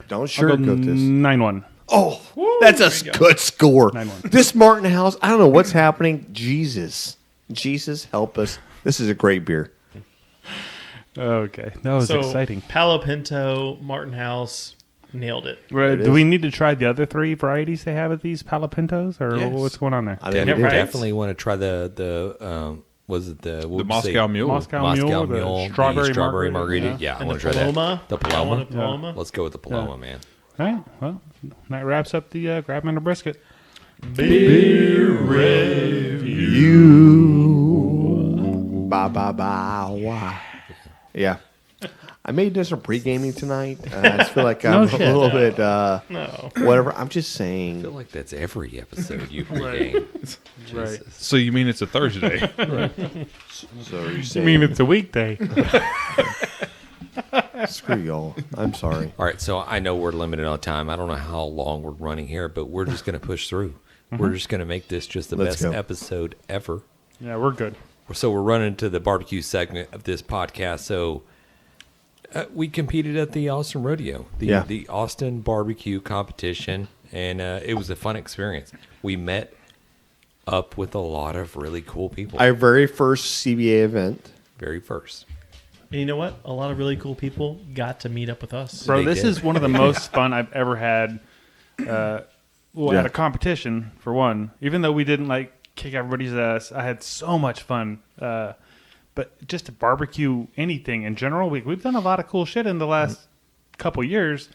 Don't I'll go sugarcoat this. 9-1. Oh, that's a good score. 9-1. This Martin House, I don't know what's happening. Jesus, help us. This is a great beer. Okay. That was So, exciting. Palo Pinto, Martin House, nailed it. Right, it do is. we need to try the other 3 varieties they have at these Palo Pintos? Or Yes. what's going on there? I think Yeah, it is. right. Definitely want to try the was it the what The would you say? Moscow Mule. Moscow Mule, the strawberry margarita. margarita. Yeah, I And want the to try Paloma. that. The I want a Paloma. Paloma. Let's go with the Paloma, man. All right. Well, that wraps up the Grab and a Brisket. You. Ba ba ba. Wah. Yeah. I may do some pre-gaming tonight. I just feel like I'm shit, a little no. bit No. whatever. I'm just I saying. feel like that's every episode you pregame. Right. So you mean it's a Thursday? So are you You saying? mean it's a weekday? Screw y'all. I'm sorry. All right, so I know we're limited on time. I don't know how long we're running here, but we're just going to push through. We're just going to make this just the Let's best go. episode ever. Yeah, we're good. So we're running to the barbecue segment of this podcast. So we competed at the Houston Rodeo, the Austin barbecue competition, and it was a fun experience. We met up with a lot of really cool people. Our very first CBA event. Very first. And you know what? A lot of really cool people got to meet up with us. Bro, They this did. is one of the most fun I've ever had. At a competition, for one. Even though we didn't like kick everybody's ass, I had so much fun. But just to barbecue anything in general, we've done a lot of cool shit in the last couple years.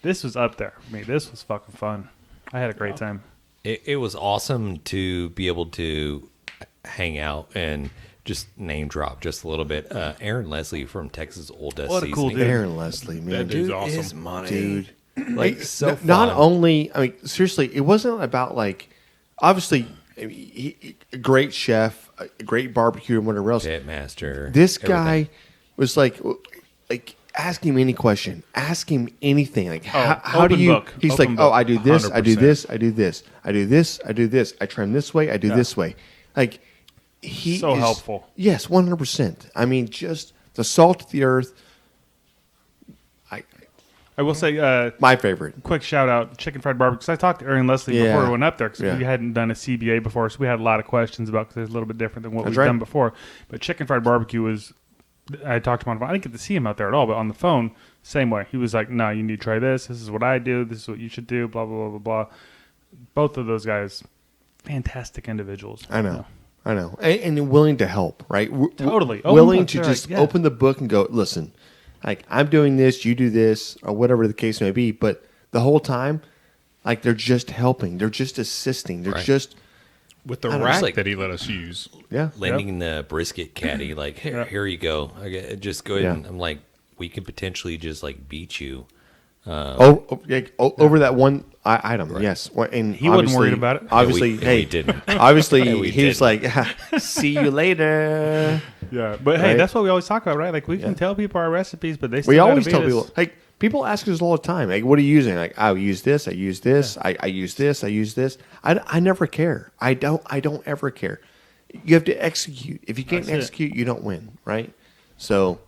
This was up there for me. This was fucking fun. I had a great time. It was awesome to be able to hang out and just name drop just a little bit. Aaron Leslie from Texas Old Dust What a cool Seasoning. dude. Aaron Leslie, man. That dude's awesome. is money. Dude. Like, so fun. Not only, I mean, seriously, it wasn't about like, obviously, I mean, he a great chef, a great barbecue, and whatever else. Pitmaster. This everything. guy was like, ask him any question, ask him anything. Like, how do open you? book. He's Open like, book. oh, I do this, I do 100%. this, I do this, I do this, I do this. I trim this way, I do this way. Like, he So is- helpful. Yes, 100%. I mean, just the salt of the earth. I will say, My favorite. quick shout out, Chicken Fried Barbecue. Because I talked to Aaron Leslie Yeah. before we went up there because Yeah. we hadn't done a CBA before, so we had a lot of questions about because it's a little bit different than what That's we've right. done before. But Chicken Fried Barbecue was, I talked to him on the phone. I didn't get to see him out there at all, but on the phone, same way. He was like, no, you need to try this. This is what I do. This is what you should do, blah, blah, blah, blah, blah. Both of those guys, fantastic individuals. I know. I know. And willing to help, right? Totally. Open Willing book, to they're just like, yeah. open the book and go, listen, like, I'm doing this, you do this, or whatever the case may be. But the whole time, like, they're just helping. They're just assisting. They're Right. just, With the I don't know, rack it's like- that he let us use. yeah. lending the brisket caddy, like, here you go. Just go ahead Yeah. and I'm like, we could potentially just like beat you. Over that one item, yes. Well, and He wasn't obviously- worried about it. Obviously, we hey, didn't. obviously, No, we he was like, see you later. Yeah, but hey, Right? that's what we always talk about, right? Like, we can tell people our recipes, but they still We gotta always beat tell us. people, like, people ask us all the time, like, what are you using? Like, I use this, I use this, I use this, I use this. I never care. I don't ever care. You have to execute. If you can't That's it. execute, you don't win, right? So,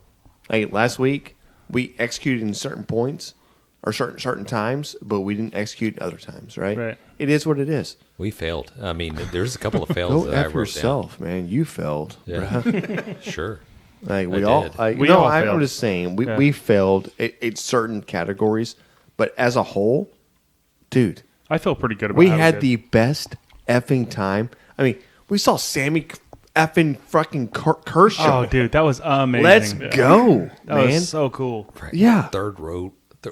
like, last week, we executed in certain points or certain times, but we didn't execute other times, right? Right. It is what it is. We failed. I mean, there's a couple of fails Go that I F wrote yourself, man. You failed. down. bruh. Yeah. Sure. Like we I all, did. like, We no, all I'm failed. just saying Yeah. we failed in certain categories, but as a whole, dude, I feel pretty good about we how had did. the best effing time. I mean, we saw Sammy effing fucking Kershaw. Oh, dude, that was amazing. Let's go, That man. was so cool. Right. Yeah.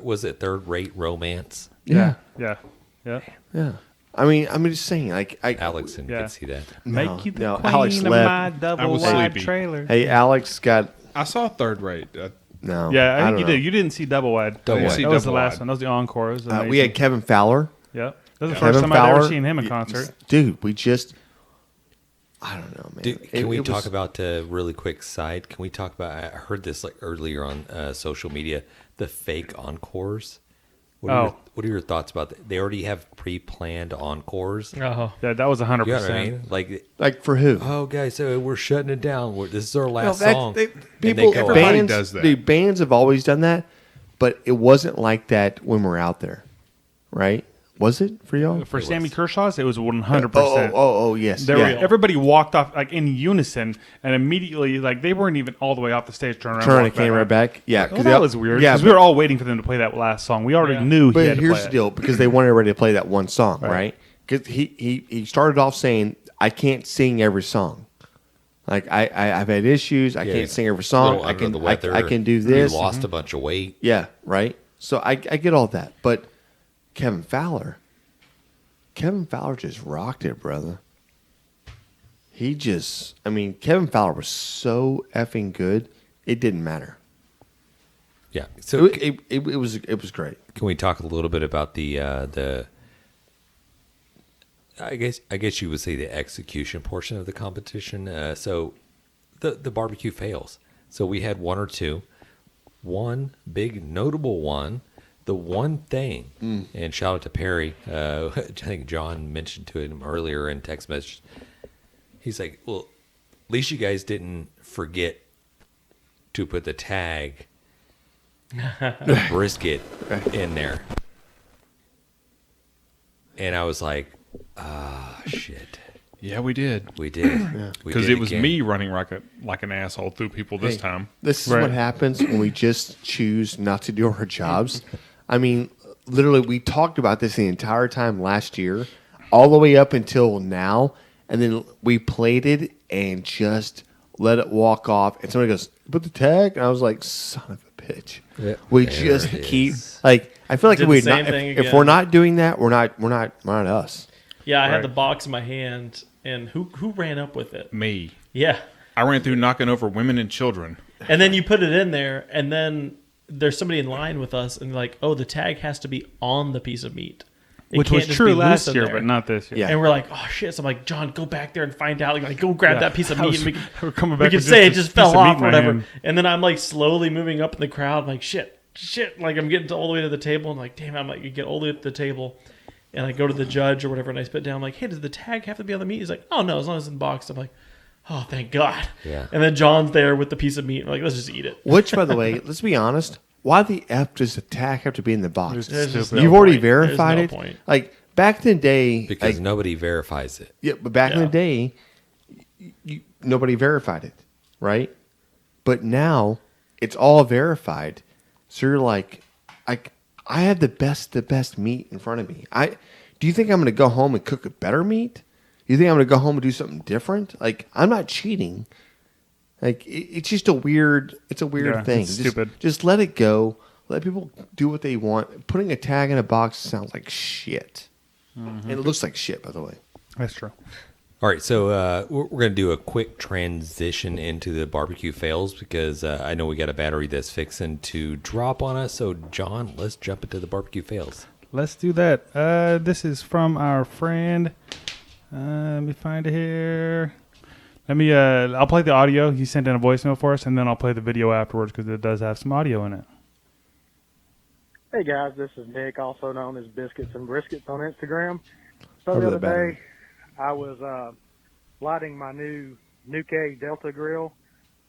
Was it third rate romance? Yeah, Yeah. Yeah. yeah. I mean, I'm just saying, like, Alex didn't Yeah. get to see that. Make you the no, queen Alex of left. my I double was wide sleepy. trailer. Hey, Alex got I saw third rate. no. Yeah, I think don't you know. did. You didn't see double wide. Double wide. That See was the double last wide. one. That was the encore. It was amazing. We had Kevin Fowler. Yep. That was the Kevin first time I'd Fowler. ever seen him in concert. Dude, we just, I don't know, man. Dude, It- can we it talk was- about really quick side? Can we talk about? I heard this like earlier on social media. The fake encores. What are your thoughts about that? They already have pre-planned encores. Oh, Yeah, that was 100%. You know what I mean? Like, like for who? oh, guys, so we're shutting it down. This is our last that's- song. they- And people, they go out. Everybody bands, does that. The bands have always done that, but it wasn't like that when we're out there, right? Was it for y'all? For It Sammy was. Kershaw's, it was 100%. Oh, yes. There yeah. were, everybody walked off like in unison, and immediately like they weren't even all the way off the stage. Turn around, Turn the walk camera around. back. Yeah, Well, that was weird. Yeah, because we were all waiting for them to play that last song. We already knew he but had to here's play the it. deal, because they wanted everybody to play that one song, Right. right? Because he started off saying, "I can't sing every song. Like I've had issues. I Yeah, can't sing every song. little I under can the weather. I can do You this. lost a bunch of weight. Yeah, right. So I get all that, but Kevin Fowler just rocked it, brother. Kevin Fowler was so effing good, it didn't matter. Yeah. So it was great. can we talk a little bit about the I guess you would say the execution portion of the competition. So the barbecue fails. So we had one or two. One big notable one, the one thing, and shout out to Perry. I think John mentioned to him earlier in text message. He's like, well, at least you guys didn't forget to put the tag, the brisket in there. And I was like, shit. Yeah, we did. We did. Because it was me running like an asshole through people this time. This is what happens when we just choose not to do our jobs. I mean, literally, we talked about this the entire time last year, all the way up until now, and then we played it and just let it walk off. And somebody goes, "Put the tag," and I was like, "Son of a bitch." Yeah, we just keep like. I feel like if we're not doing that, we're not us. Yeah, I had the box in my hand, and who ran up with it? Me. Yeah. I ran through knocking over women and children. And then you put it in there, and then there's somebody in line with us, and like, oh, the tag has to be on the piece of meat. Which was true last year, but not this year. Yeah. And we're like, oh shit! So I'm like, John, go back there and find out. Like, go grab that piece of meat. And we can say it just fell off or whatever. And then I'm like slowly moving up in the crowd, like shit. Like I'm getting all the way to the table, and like, damn, I'm like, you get all the way to the table. And I go to the judge or whatever, and I spit down. I'm like, hey, does the tag have to be on the meat? He's like, oh, no, as long as it's in the box. I'm like, oh, thank God. Yeah. And then John's there with the piece of meat. I'm like, let's just eat it. Which, by the way, let's be honest, why the F does the tag have to be in the box? There's just You've already verified it. Point. Like, back in the day... Because nobody verifies it. Yeah, but back in the day, nobody verified it, right? But now, it's all verified. So you're like... I have the best meat in front of me. Do you think I'm going to go home and cook a better meat? Do you think I'm going to go home and do something different? Like, I'm not cheating. Like, it's just a weird thing. It's stupid. Just let it go. Let people do what they want. Putting a tag in a box sounds like shit. And it looks like shit, by the way. That's true. All right, so we're going to do a quick transition into the barbecue fails because I know we got a battery that's fixing to drop on us. So, John, let's jump into the barbecue fails. Let's do that. This is from our friend. Let me find it here. I'll play the audio. He sent in a voicemail for us, and then I'll play the video afterwards because it does have some audio in it. Hey, guys, this is Nick, also known as Biscuits and Briskets on Instagram. So the other day, I was lighting my new Nuke Delta grill,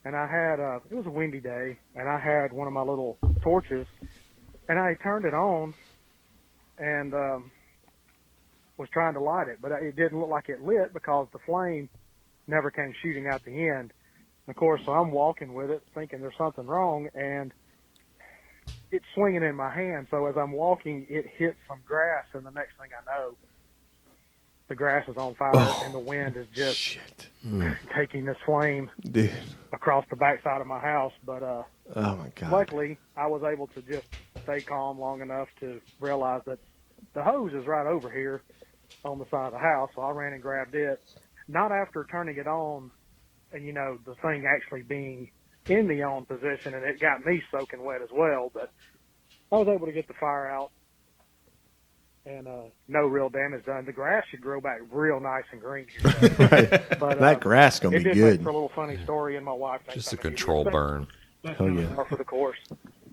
and I had it was a windy day, and I had one of my little torches, and I turned it on and was trying to light it, but it didn't look like it lit because the flame never came shooting out the end. And of course, so I'm walking with it thinking there's something wrong, and it's swinging in my hand. So as I'm walking, it hits some grass, and the next thing I know, the grass is on fire, and the wind is just taking this flame across the backside of my house. But oh my God. Luckily, I was able to just stay calm long enough to realize that the hose is right over here on the side of the house. So I ran and grabbed it. Not after turning it on, and the thing actually being in the on position, and it got me soaking wet as well. But I was able to get the fire out. And no real damage done. The grass should grow back real nice and green. Right. But, that grass is going to be good. It's a little funny story, and my wife thinks Just a control burn. Hell yeah. For the course.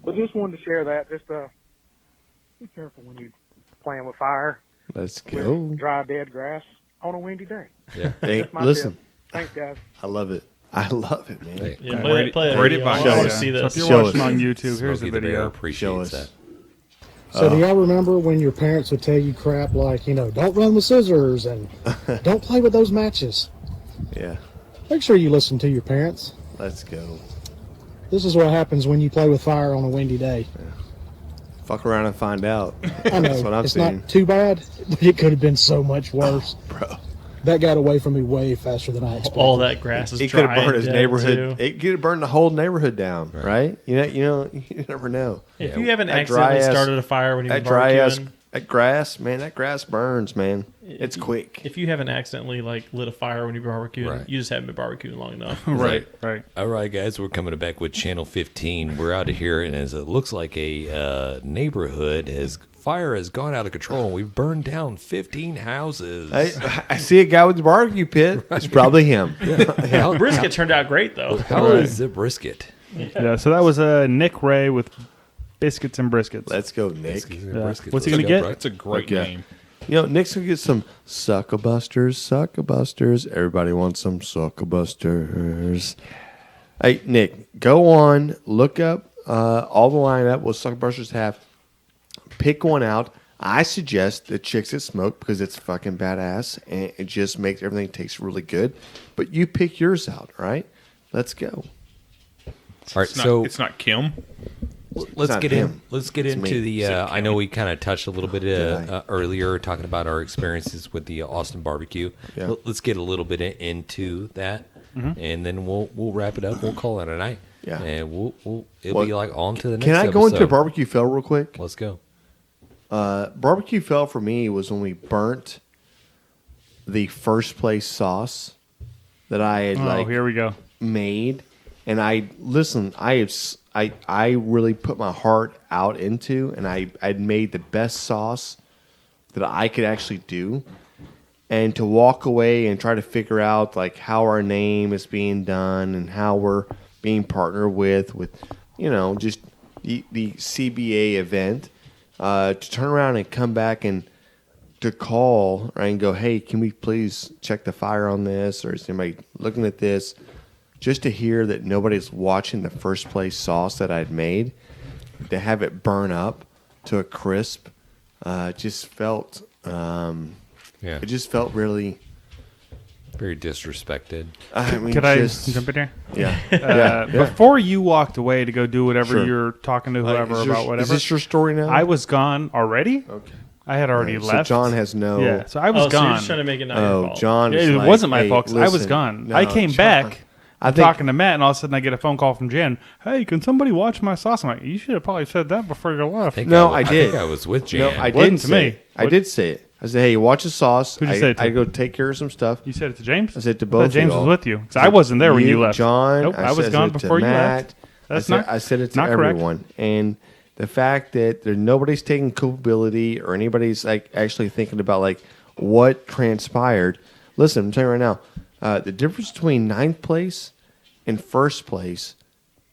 But just wanted to share that. Just be careful when you're playing with fire. Let's go. With dry, dead grass on a windy day. Yeah. Hey, listen. Tip. Thanks, guys. I love it. I love it, man. Hey, Yeah, play great it. advice. I want to see So this. if you're watching on YouTube, here's Smokey the video. Appreciates that. So do y'all remember when your parents would tell you crap like, don't run with scissors and don't play with those matches? Yeah. Make sure you listen to your parents. Let's go. This is what happens when you play with fire on a windy day. Yeah. Fuck around and find out. I know. That's what I'm it's saying. not too bad, but it could have been so much worse. Bro. That got away from me way faster than I expected. All that grass is It could dry have burned and his dead, neighborhood. too. It could have burned the whole neighborhood down, right? You never know. If you haven't That accidentally dry-ass- started a fire when you've been That That grass, man, that grass burns, man. It's quick. If you haven't accidentally like lit a fire when you're barbecuing, Right. you just haven't been barbecuing long enough. Right. All right, guys, we're coming back with Channel 15. We're out of here, and as it looks like a neighborhood fire has gone out of control, and we've burned down 15 houses. I see a guy with the barbecue pit. It's probably him. Brisket turned out great though. How is the brisket? Yeah. So that was Nick Ray with Biscuits and Briskets. Let's go, Nick. What's he gonna get? That's a great Okay. name. You know, Nick's going to get some Sucklebusters. Everybody wants some Sucklebusters. Hey, Nick, go on, look up all the lineup, what Sucklebusters have. Pick one out. I suggest the Chicks That Smoke because it's fucking badass and it just makes everything taste really good. But you pick yours out, all right? Let's go. All right, It's not Kim. Let's not get him. Let's get It's into me. the. I know we kind of touched a little bit Did I? earlier talking about our experiences with the Austin barbecue. Yeah. Let's get a little bit into that, and then we'll wrap it up. We'll call it a night. Yeah. and it'll be like on to the next. Can I go into a episode. barbecue fail real quick? Let's go. Barbecue fail for me was when we burnt the first place sauce that I had Here we go. made, and I really put my heart out into, and I'd made the best sauce that I could actually do, and to walk away and try to figure out like how our name is being done and how we're being partnered with just the CBA event, to turn around and come back and to call and go, hey, can we please check the fire on this, or is anybody looking at this? Just to hear that nobody's watching the first place sauce that I'd made, to have it burn up to a crisp, just felt, it just felt really Very disrespected. I mean, Could I just, jump in here? yeah. Before you walked away to go do whatever Sure. you're talking to whoever about whatever, Is this your story now? I was gone already. Okay. I had already So left. John has no. Yeah, so I was So you're gone. just trying to make it not your Oh, fault. John. Yeah, is it like, wasn't my hey, fault. 'cause I was listen, gone. no, I came John, back. I I'm think talking to Matt, and all of a sudden I get a phone call from Jen. Hey, can somebody watch my sauce? I'm like, you should have probably said that before you left. No, I did. I think I was with Jan. No, I Wasn't did to say me. it. I did say it. I said, hey, watch the sauce. Who'd you say it to? I go take care of some stuff. You said it to James? I said to I both thought James of was y'all. with you. 'Cause I wasn't there when you left. John. Nope, I was said gone it to before you Matt. left. That's I said it to not correct. everyone. And the fact that nobody's taking culpability or anybody's like actually thinking about like what transpired. Listen, I'm telling you right now, the difference between 9th place and first place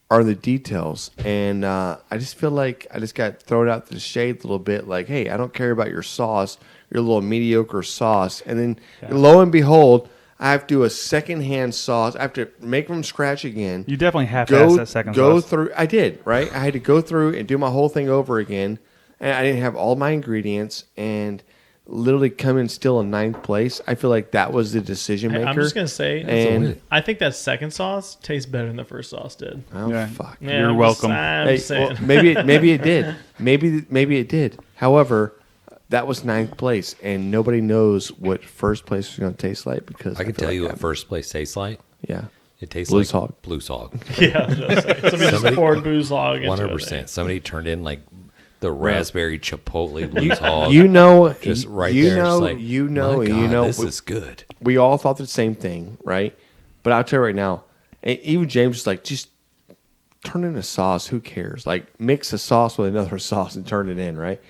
are the details. And I just feel like I just got thrown out to the shade a little bit. Like, hey, I don't care about your sauce, your little mediocre sauce. And then lo and behold, I have to do a secondhand sauce. I have to make from scratch again. You definitely have to ask that second sauce. Through. I did, right? I had to go through and do my whole thing over again. And I didn't have all my ingredients and literally come in still in 9th place. I feel like that was the decision maker. I'm just gonna say, And I think that second sauce tastes better than the first sauce did. oh Yeah. fuck. Yeah, You're I'm welcome. I'm Hey, saying. well, maybe it did. Maybe it did. However, that was 9th place, and nobody knows what first place is going to taste like because I can feel tell you like what first place tastes like. Yeah, It tastes Blues like Hog. Blues Hog. Yeah, somebody just poured booze log into 100%. it. Somebody turned in like the raspberry chipotle Blues Hog. you know, just right you there. know, It's like, you know, my and God, you know. this is good. We all thought the same thing, right? But I'll tell you right now, even James was like, just turn in a sauce. Who cares? Like, mix a sauce with another sauce and turn it in, right?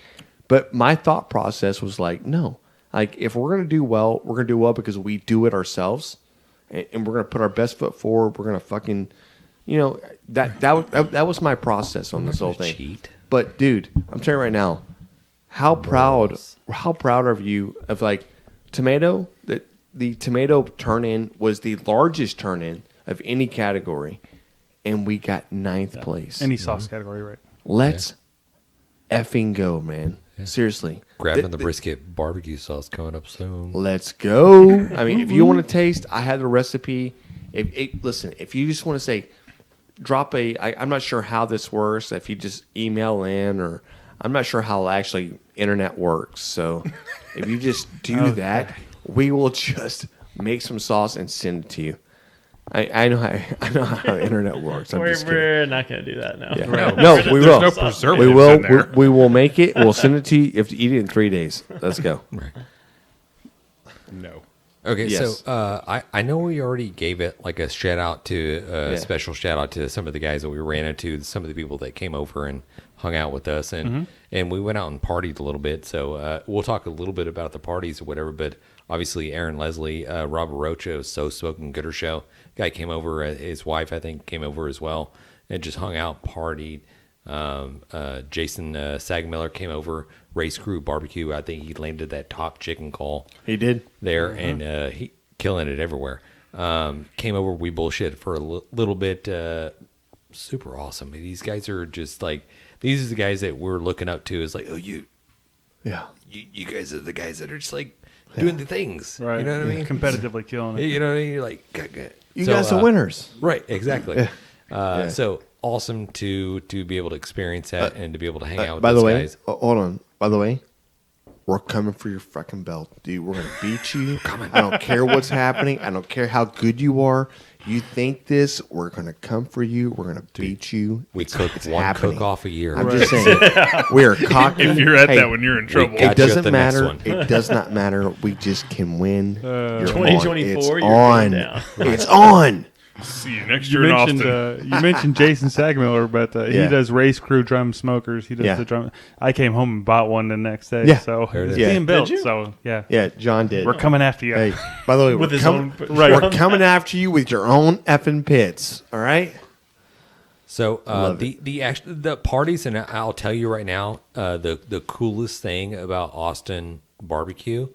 But my thought process was like, no. Like, if we're going to do well, we're going to do well because we do it ourselves. And we're going to put our best foot forward. We're going to fucking, that was my process on this whole thing. Cheat. But, dude, I'm telling you right now, how proud are you of, like, tomato? The tomato turn-in was the largest turn-in of any category, and we got 9th place. Any sauce category, right? Let's effing go, man. Seriously. Grabbing the brisket barbecue sauce coming up soon. Let's go. I mean, if you want to taste, I have the recipe. Listen, if you just want to say, I'm not sure how this works. If you just email in, or I'm not sure how actually internet works. So if you just do that, we will just make some sauce and send it to you. I know how the internet works. We're not going to do that now. Yeah. No, we will. no preservatives We will. in there. We will make it. We'll send it to you. You have to eat it in 3 days. Let's go. No. Okay, Yes. so I know we already gave it like a shout out to special shout out to some of the guys that we ran into, some of the people that came over and hung out with us, and we went out and partied a little bit. So we'll talk a little bit about the parties or whatever. But obviously, Aaron Leslie, Robert Rocha, So Smoking Gooder Show guy came over. His wife, I think, came over as well and just hung out, partied. Jason Sagmiller came over. Race Crew Barbecue, I think he landed that top chicken call. He did there, and he killing it everywhere. Came over, we bullshit for a little bit. Super awesome. These guys are just like, these are the guys that we're looking up to. Is like, oh, you guys are the guys that are just like doing the things, Right. You know what I mean? Competitively killing it. You know what I mean? You're like, You guys are winners, right? Exactly. So awesome to be able to experience that and to be able to hang out with by those the way, guys. hold on. By the way, we're coming for your fucking belt, dude. We're gonna beat you. I don't care what's happening. I don't care how good you are. You think this? We're gonna come for you. We're gonna beat you. We cook one happening. cook off a year. I'm just saying, we are cocky. If you're at that one, you're in trouble. got It you at doesn't the next matter. one. It does not matter. We just can win. You're 2024, It's you're on. going down. It's on. See you next You year in mentioned Austin. you mentioned Jason Sagmiller, but he Yeah. does Race Crew drum smokers. He does Yeah. the drum. I came home and bought one the next day. Yeah. So There it it's is. being built. Did you? So yeah, Yeah, John did. we're coming after you. Hey, by the way, With we're, his coming, own- we're coming after you with your own effing pits. All right. So Love the parties, and I'll tell you right now, the coolest thing about Austin barbecue,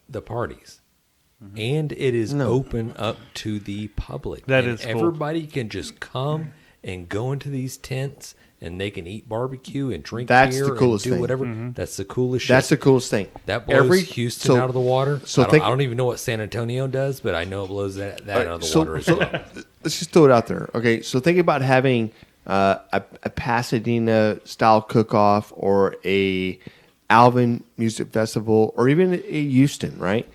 the parties. And it is open up to the public. That and is cool. everybody can just come and go into these tents, and they can eat barbecue and drink That's beer the coolest and do thing. whatever. That's the coolest shit. That's the coolest thing. That blows Houston out of the water. So I don't even know what San Antonio does, but I know it blows that out of the water as well. Let's just throw it out there. Okay, so think about having a Pasadena style cook-off or a Alvin Music Festival or even a Houston, right?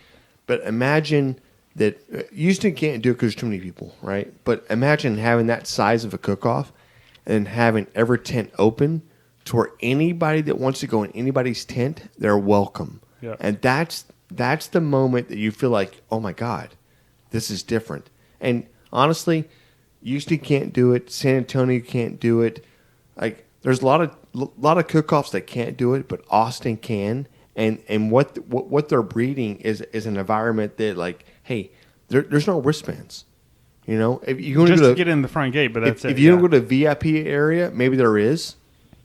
But imagine that Houston can't do it because there's too many people, right? But imagine having that size of a cook-off and having every tent open to where anybody that wants to go in anybody's tent, they're welcome. Yeah. And that's the moment that you feel like, oh my God, this is different. And honestly, Houston can't do it. San Antonio can't do it. Like there's a lot of cook-offs that can't do it, but Austin can. And what they're breeding is an environment that like, hey, there's no wristbands. You know, if you want Just to to get in the front gate, but that's if you don't go to VIP area, maybe there is.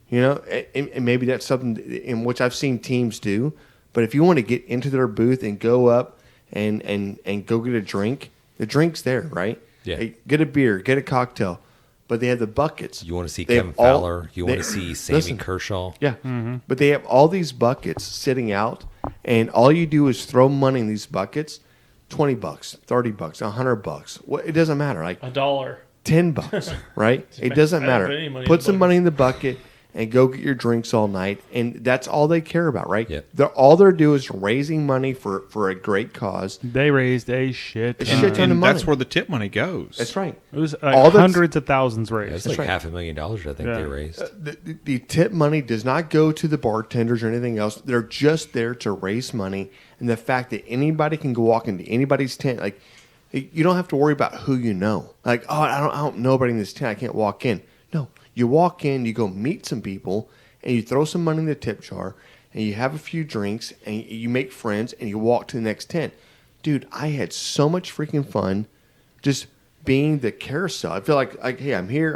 You know, and maybe that's something in which I've seen teams do. But if you want to get into their booth and go up and go get a drink, the drink's there, right? Yeah. Hey, get a beer, get a cocktail. But they have the buckets. You want to see They have Kevin all- Fowler. You they- want to see Sammy listen, Kershaw. Yeah. But they have all these buckets sitting out, and all you do is throw money in these buckets, $20, $30, $100. What it doesn't matter. Like $1. $10, right? It doesn't I don't matter. put any money in Put the some bucket. money in the bucket and go get your drinks all night, and that's all they care about, right? Yep. All they're doing is raising money for a great cause. They raised a shit A ton. shit ton of And money. that's where the tip money goes. That's right. It was All that's- hundreds of thousands raised. It's like right. $500,000, I think Yeah. they raised. The tip money does not go to the bartenders or anything else. They're just there to raise money, and the fact that anybody can go walk into anybody's tent, like you don't have to worry about who you know. Like, oh, I don't know anybody in this tent. I can't walk in. No, you walk in, you go meet some people, and you throw some money in the tip jar, and you have a few drinks, and you make friends, and you walk to the next tent. Dude, I had so much freaking fun just being the carousel. I feel like hey, I'm here.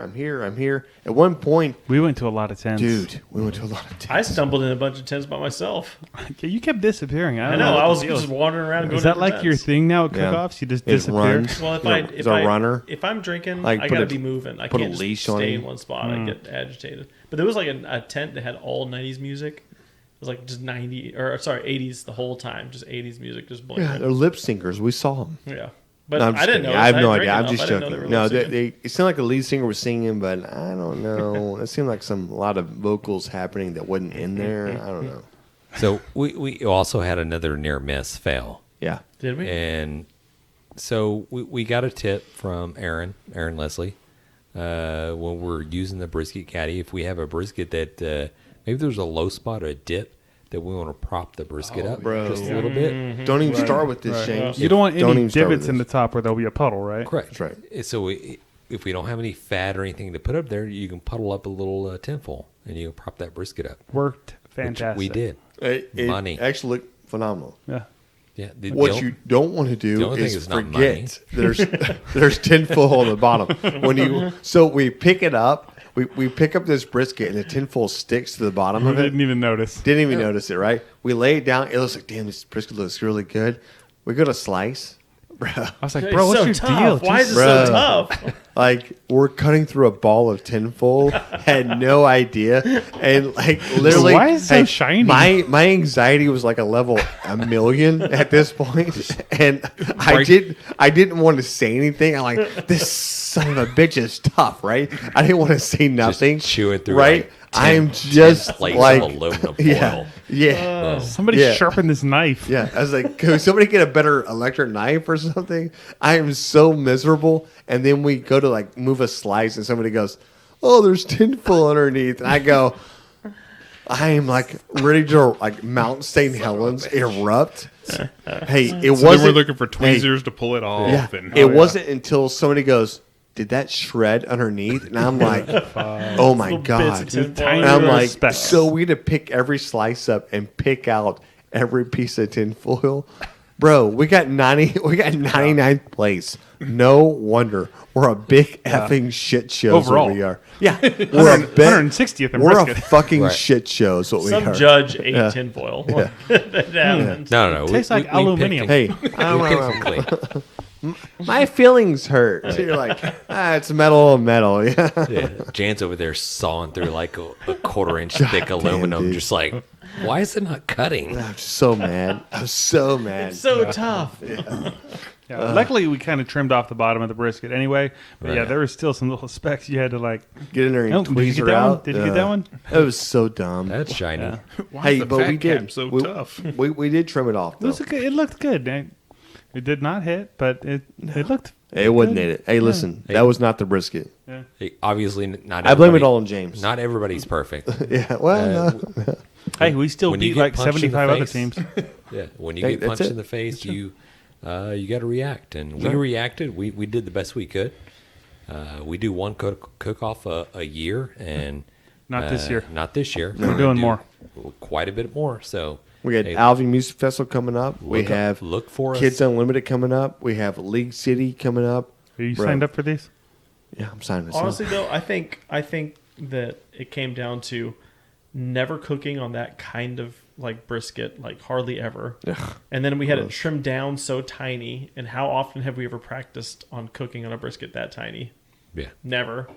At one point, We went to a lot of tents. dude, we went to a lot of tents. I stumbled in a bunch of tents by myself. You kept disappearing. I don't know. what I the was deal just is. wandering around. Going Is that to like different your tents. thing now at Yeah. cook-offs? You just It disappear? runs. Well, Is a runner? if I'm drinking, Like, I put gotta a- be moving. I put a can't just leash on stay you? in one spot. I get agitated. But there was like a tent that had all 90s music. It was like just 80s the whole time, just 80s music, just Yeah, blaring. they're lip syncers. We saw them. Yeah, but No, I'm just I didn't kidding. know. I have no didn't idea. drink I'm enough. just I didn't know joking. they were No, lip syncing. it sounded like a lead singer was singing, but I don't know. It seemed like a lot of vocals happening that wasn't in there. I don't know. So we also had another near miss fail. Yeah. Did we? And So we got a tip from Aaron Leslie. When we're using the brisket caddy, if we have a brisket that maybe there's a low spot or a dip that we want to prop the brisket up just a little bit. Don't even start with this, James. You don't want any even start with divots in the top where there'll be a puddle, right? Correct. That's right. So if we don't have any fat or anything to put up there, you can puddle up a little tinfoil and you can prop that brisket up. Worked Which fantastic. we did. It Money. actually looked phenomenal. Yeah. Yeah. What you don't want to do only thing is is not money. forget there's tinfoil on the bottom. So we pick it up. We pick up this brisket and the tinfoil sticks to the bottom of it. Didn't even notice. Didn't even notice it, right? We lay it down. It looks like, damn, this brisket looks really good. We go to slice. Bro. I was like, It's bro, what's so your tough. deal? Why is it Bruh. so tough? Like, we're cutting through a ball of tinfoil. Had no idea. And, like, literally. Why is it so shiny? My anxiety was like a level 1,000,000 at this point. And I didn't want to say anything. I'm like, this son of a bitch is tough, right? I didn't want to say nothing. chewing through, right? like, I'm 10 just plates like, of aluminum yeah, foil. yeah. Somebody Yeah. sharpen this knife. Yeah, I was like, could somebody get a better electric knife or something? I am so miserable. And then we go to like move a slice, and somebody goes, "Oh, there's tinfoil underneath," and I go, I am like ready to like Mount St. Helens erupt. Hey, it So wasn't. they were looking for tweezers to pull it off. Yeah, And it wasn't until somebody goes, "Did that shred underneath?" And I'm like, "Oh my Little bits god!" of tinfoil. And I'm like, Specks. so we had to pick every slice up and pick out every piece of tinfoil. Bro, we got 99th place. No wonder we're a big effing shit show. is what Overall. we are. Yeah, we're a big, 160th in we're a brisket. fucking Right. shit show. Is what we Some are. judge ate tinfoil. That happens. No. Tastes like aluminum. Hey, my feelings hurt. So you're like, it's metal. Yeah. Yeah, Jan's over there sawing through like a quarter-inch thick aluminum, dude. just like, why is it not cutting? I'm so mad. I'm so mad. It's so tough. Yeah, luckily, we kind of trimmed off the bottom of the brisket anyway. But yeah, Right. there was still some little specks you had to like. Get in there and Oh, did you tweeze get her that one? out. Did you get that one? It was so dumb. That's shiny. Why Hey, is the but fat we did. cap so we, tough? We did trim it off It, though. was it looked good. It did not hit, but it looked. It wouldn't hit it. Hey, listen, that was not the brisket. Hey, obviously, not. I blame it everybody- all on James. Not everybody's perfect. Yeah, well, no. Hey, we still When you beat get like punched in the 75 other face- teams. Yeah, when you Hey, get that's punched it. in the face, you got to react, and we reacted. We did the best we could. We do one cook off a year, and Not this year. Not this year. We're doing more. Quite a bit more. So We got hey, Alvin Music Festival coming up. We look up- have look for us. Kids Unlimited coming up. We have League City coming up. Are you Bro. signed up for these? Yeah, I'm signing this Honestly, up. though, I think that it came down to never cooking on that kind of like brisket, like hardly ever. And then we had it trimmed down so tiny. And how often have we ever practiced on cooking on a brisket that tiny? Yeah, Never.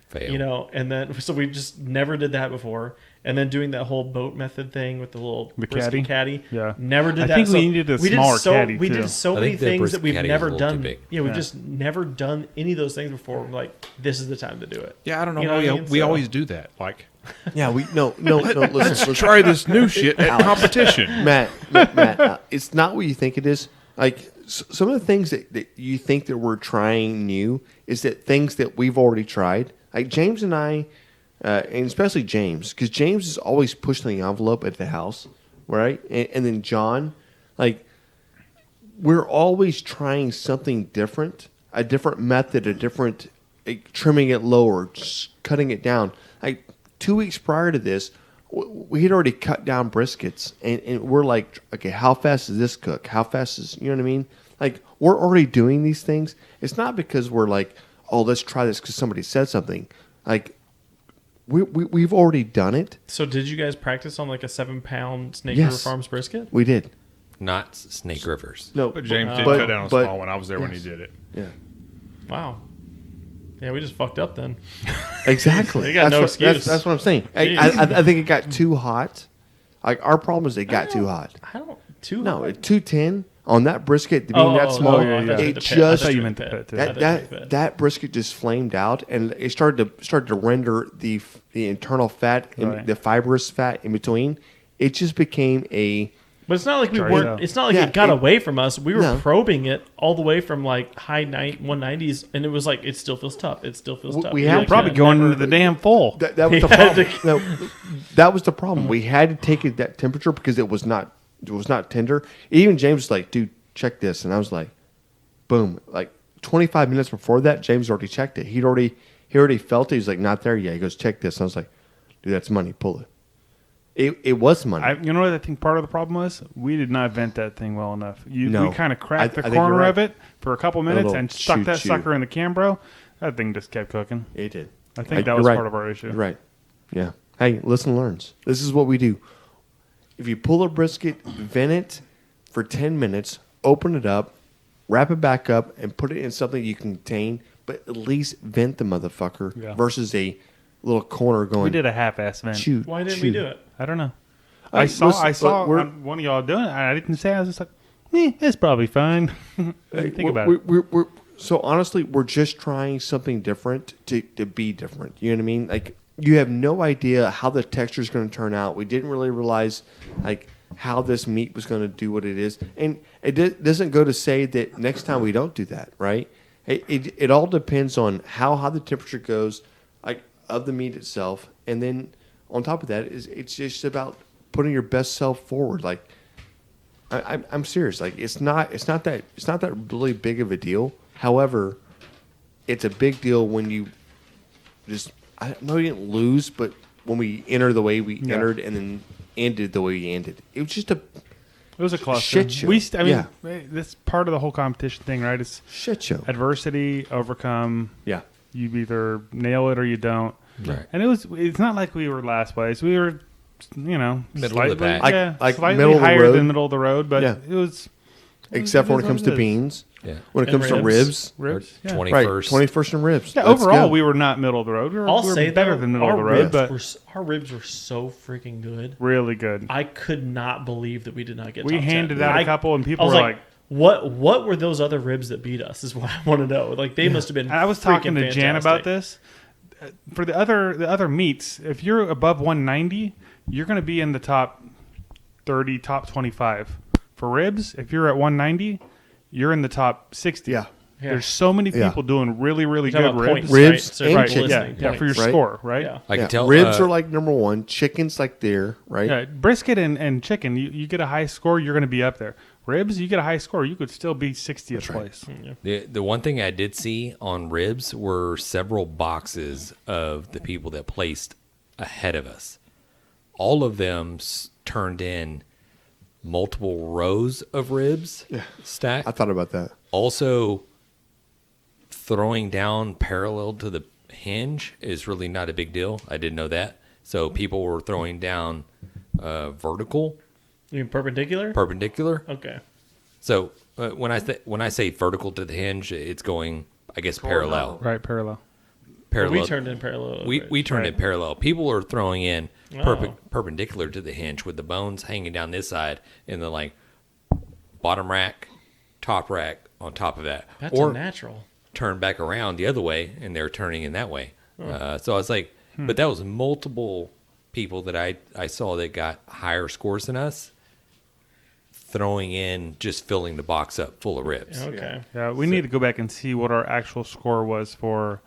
fail. You know, and then so we just never did that before. And then doing that whole boat method thing with the little The brisket caddy? caddy. Yeah. Never did I that. think we needed a smaller caddy, We too. did so I many think the things that brisket we've caddy was never a little too done. big. Yeah, we've Yeah. just never done any of those things before. We're like, this is the time to do it. Yeah, I don't know. You know why what I mean? we So- always do that. Like, Yeah, we no. Listen, try this new shit at competition. Matt, it's not what you think it is. Like some of the things that you think that we're trying new is that things that we've already tried. Like James and I, and especially James, because James is always pushing the envelope at the house, right? And then John, like we're always trying something different, a different method, a different trimming it lower, just cutting it down. Like 2 weeks prior to this, we had already cut down briskets, and we're like, okay, how fast does this cook? How fast is, you know what I mean? Like, we're already doing these things. It's not because we're like, oh, let's try this because somebody said something. Like, we've already done it. So did you guys practice on like a 7-pound Snake Yes. River Farms brisket? We did. Not Snake Rivers. No, But James did but- cut down a but- small one. I was there when he did it. Yeah, Wow. Yeah, we just fucked up then. exactly. They got no excuse. That's what I'm saying. I think it got too hot. Like, our problem is it got too hot. I don't too No, hot. at 210 on that brisket to being that small, I thought you it meant the pit. just I thought you meant the pit, too. I thought you meant that the pit. that brisket just flamed out, and it started to render the internal fat, Right. the fibrous fat in between. It just became a But it's not like we Try it weren't. out. It's not like Yeah, it got away from us. We were No. probing it all the way from like high 190s, and it was like it still feels tough. It still feels tough. we You're had like, Probably yeah, going never- into the damn full. That was the problem. No, that was the problem. We had to take it that temperature because it was not tender. Even James was like, "Dude, check this," and I was like, "Boom!" Like 25 minutes before that, James already checked it. He already felt it. He's like, "Not there yet." He goes, "Check this," and I was like, "Dude, that's money. Pull it." It was money. You know what I think part of the problem was? We did not vent that thing well enough. No. We kind of cracked I the think you're corner right. of it for a couple minutes little and stuck that choo-choo. sucker in the Cambro. That thing just kept cooking. It did. I think that You're was right. part of our issue. You're right. Yeah. Hey, listen, learns. This is what we do. If you pull a brisket, vent it for 10 minutes, open it up, wrap it back up, and put it in something you can contain, but at least vent the motherfucker Yeah. versus a little corner going. We did a half-ass vent. Shoot. Why didn't we do it? I don't know. Hey, I saw listen, we're- one of y'all doing it. I didn't say. I was just like, it's probably fine. Think about it. We're so honestly, we're just trying something different to be different. You know what I mean? Like you have no idea how the texture is going to turn out. We didn't really realize like how this meat was going to do what it is, and it doesn't go to say that next time we don't do that, right? It all depends on how the temperature goes, like of the meat itself, and then on top of that it's just about putting your best self forward. Like I'm serious. Like it's not that really big of a deal. However, it's a big deal when you just I know you didn't lose, but when we enter the way we entered and then ended the way we ended, it was just a It was a cluster. shit show. That's part of the whole competition thing, right? It's shit show. adversity, overcome. Yeah. You either nail it or you don't. Right. And it's not like we were last place. We were, Middle of the slightly, pack. Like slightly middle of the higher road. than middle of the road, but Yeah. it was. Except for when it comes to is. beans. Yeah. When it And comes to ribs. ribs. Yeah. 21st. Right. 21st and ribs. Yeah, Let's overall, go. we were not middle of the road. We were, I'll we were say better though, than middle our of the road, ribs but our ribs were so freaking good. really good. I could not believe that we did not get. We top 10. handed out a couple, and people I was were like, "What were those other ribs that beat us?" Is what I want to know. Like they must have been. I was talking to freaking Jan about fantastic. this. For the other meats, if you're above 190, you're going to be in the top 30, top 25. For ribs, if you're at 190, you're in the top 60. Yeah. There's so many Yeah. people doing really, really You're good talking about ribs. points, Ribs right? So and people chicken. listening, Yeah, for your points. right? score, right? Yeah. I can tell Ribs are like number one. Chicken's like there, right? Yeah, brisket and chicken, you get a high score, you're going to be up there. Ribs, you get a high score, you could still be 60th place. The one thing I did see on ribs were several boxes of the people that placed ahead of us. All of them turned in multiple rows of ribs stacked. I thought about that. Also, throwing down parallel to the hinge is really not a big deal. I didn't know that. So people were throwing down vertical, You mean perpendicular? perpendicular. Okay. So when I say vertical to the hinge, it's going, I guess, parallel. Right, parallel. Parallel. We turned in parallel. We turned in Right. parallel. People are throwing in Oh. perpendicular to the hinge with the bones hanging down this side and then like bottom rack, top rack on top of that. That's or a natural. turn back around the other way and they're turning in that way. So I was like, but that was multiple people that I saw that got higher scores than us throwing in, just filling the box up full of ribs. Okay. Yeah, we need to go back and see what our actual score was for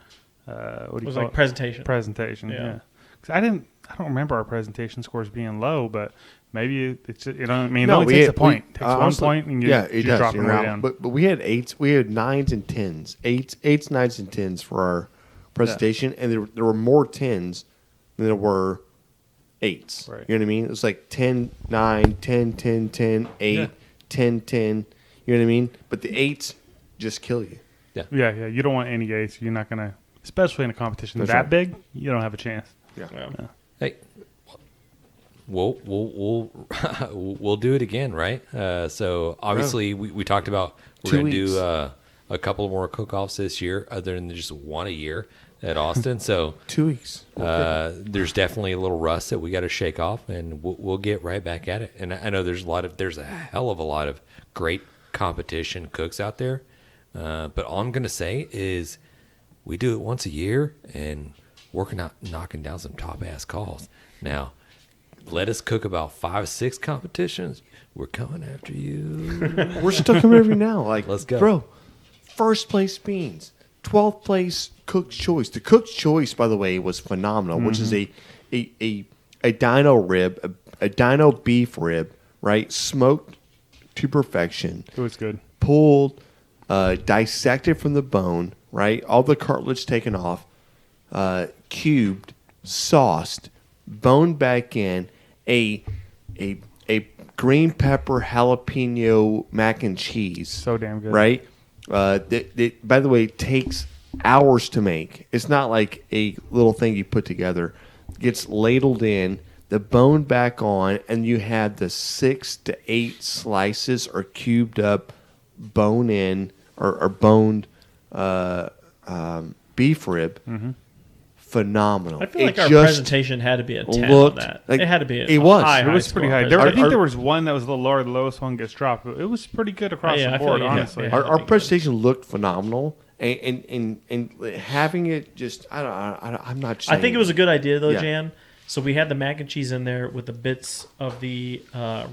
what do It you was call like it? presentation. Presentation, Yeah. yeah. 'Cause I don't remember our presentation scores being low, but maybe it's it only No, takes a point. Takes one honestly, point and you, yeah, it you're does. dropping You're way out. down. But we had 8s. We had 9s and 10s. 8s, 9s, and 10s for our presentation, and there were more 10s than there were 8s. Right. You know what I mean? It was like 10, 9, 10, 10, 10, 8, Yeah. 10, 10. You know what I mean? But the 8s just kill you. yeah, you don't want any eights. You're not gonna, especially in a competition That's that right. big, you don't have a chance. Yeah. Yeah. Hey, we'll we'll do it again, right? So obviously we talked about we're 2 going to weeks. do a couple more cook-offs this year, other than just one a year at Austin. So 2 weeks. there's definitely a little rust that we got to shake off, and we'll get right back at it. And I know there's a hell of a lot of great competition cooks out there. But all I'm going to say is we do it once a year, and working out, knocking down some top ass calls. Now, let us cook about 5 or 6 competitions. We're coming after you. We're still coming every now. Like, Let's go. Bro, first place beans. 12th place cook's choice. The cook's choice, by the way, was phenomenal, which is a dino rib, a dino beef rib, right? Smoked to perfection. It was good. Pulled, dissected from the bone, right? All the cartilage taken off, cubed, sauced, boned back in, a green pepper jalapeno mac and cheese. So damn good. Right? That, by the way, takes hours to make. It's not like a little thing you put together. Gets ladled in, the bone back on, and you have the 6 to 8 slices or cubed up bone in or boned beef rib. Mm-hmm. Phenomenal. I feel like our presentation had to be a 10 on that. Like, it had to be it was. high, It was pretty high. score. I think there was one that was a little lower. The lowest one gets dropped. But it was pretty good across Yeah, the I feel board, like honestly. Our presentation looked phenomenal, and having it just I'm not. Saying, I think it was a good idea though, Yeah. Jan. So we had the mac and cheese in there with the bits of the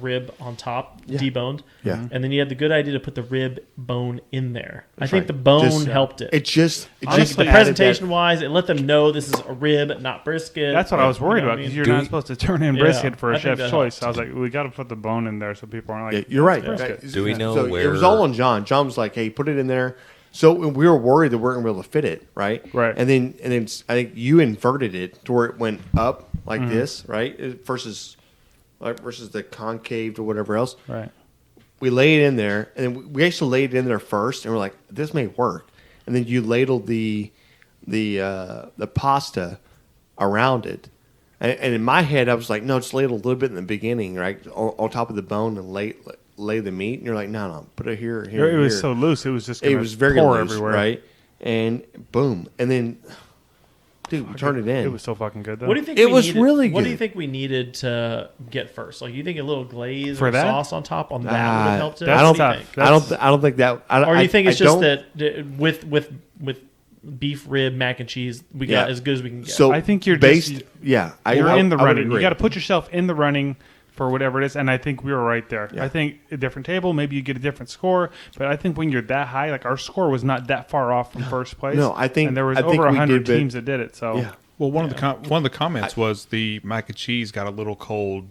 rib on top, deboned. Yeah. And then you had the good idea to put the rib bone in there. I That's think right. the bone Just, helped it. Honestly, the presentation wise, it let them know this is a rib, not brisket. That's what I was worried about because you're not supposed to turn in brisket for a I think chef's that choice. helped. I was like, we got to put the bone in there so people aren't like, you're right. brisket. Do we know so where? It was all on John. John was like, "Hey, put it in there." So we were worried that we weren't going to be able to fit it, right? Right. And then I think you inverted it to where it went up like this, right? Versus the concave or whatever else. Right. We laid it in there, and then we actually laid it in there first, and we're like, "This may work." And then you ladled the pasta around it, and in my head, I was like, "No, just ladle a little bit in the beginning, right, on top of the bone, and lay the meat." And you're like, "No, put it here." It was so loose. It was just it was very pour loose, everywhere. right? And boom, and then, dude, we turned it in. It was so fucking good though. What do you think? It we was needed, really What do good. you think we needed to get first? Like, you think a little glaze For or that? sauce on top on that would have helped it? that's I don't. tough. Think? I don't think that. Or do you think it's just don't- that with beef rib mac and cheese, we got as good as we can get? So I think you're based. just- Yeah, You're in the I would running. You agree. got to put yourself in the running for whatever it is, and I think we were right there. Yeah. I think a different table, maybe you get a different score, but I think when you're that high, like our score was not that far off from first place. No, I think- and there was I think over we 100 did, but- teams that did it. So Yeah. Well, one of the comments was the mac and cheese got a little cold.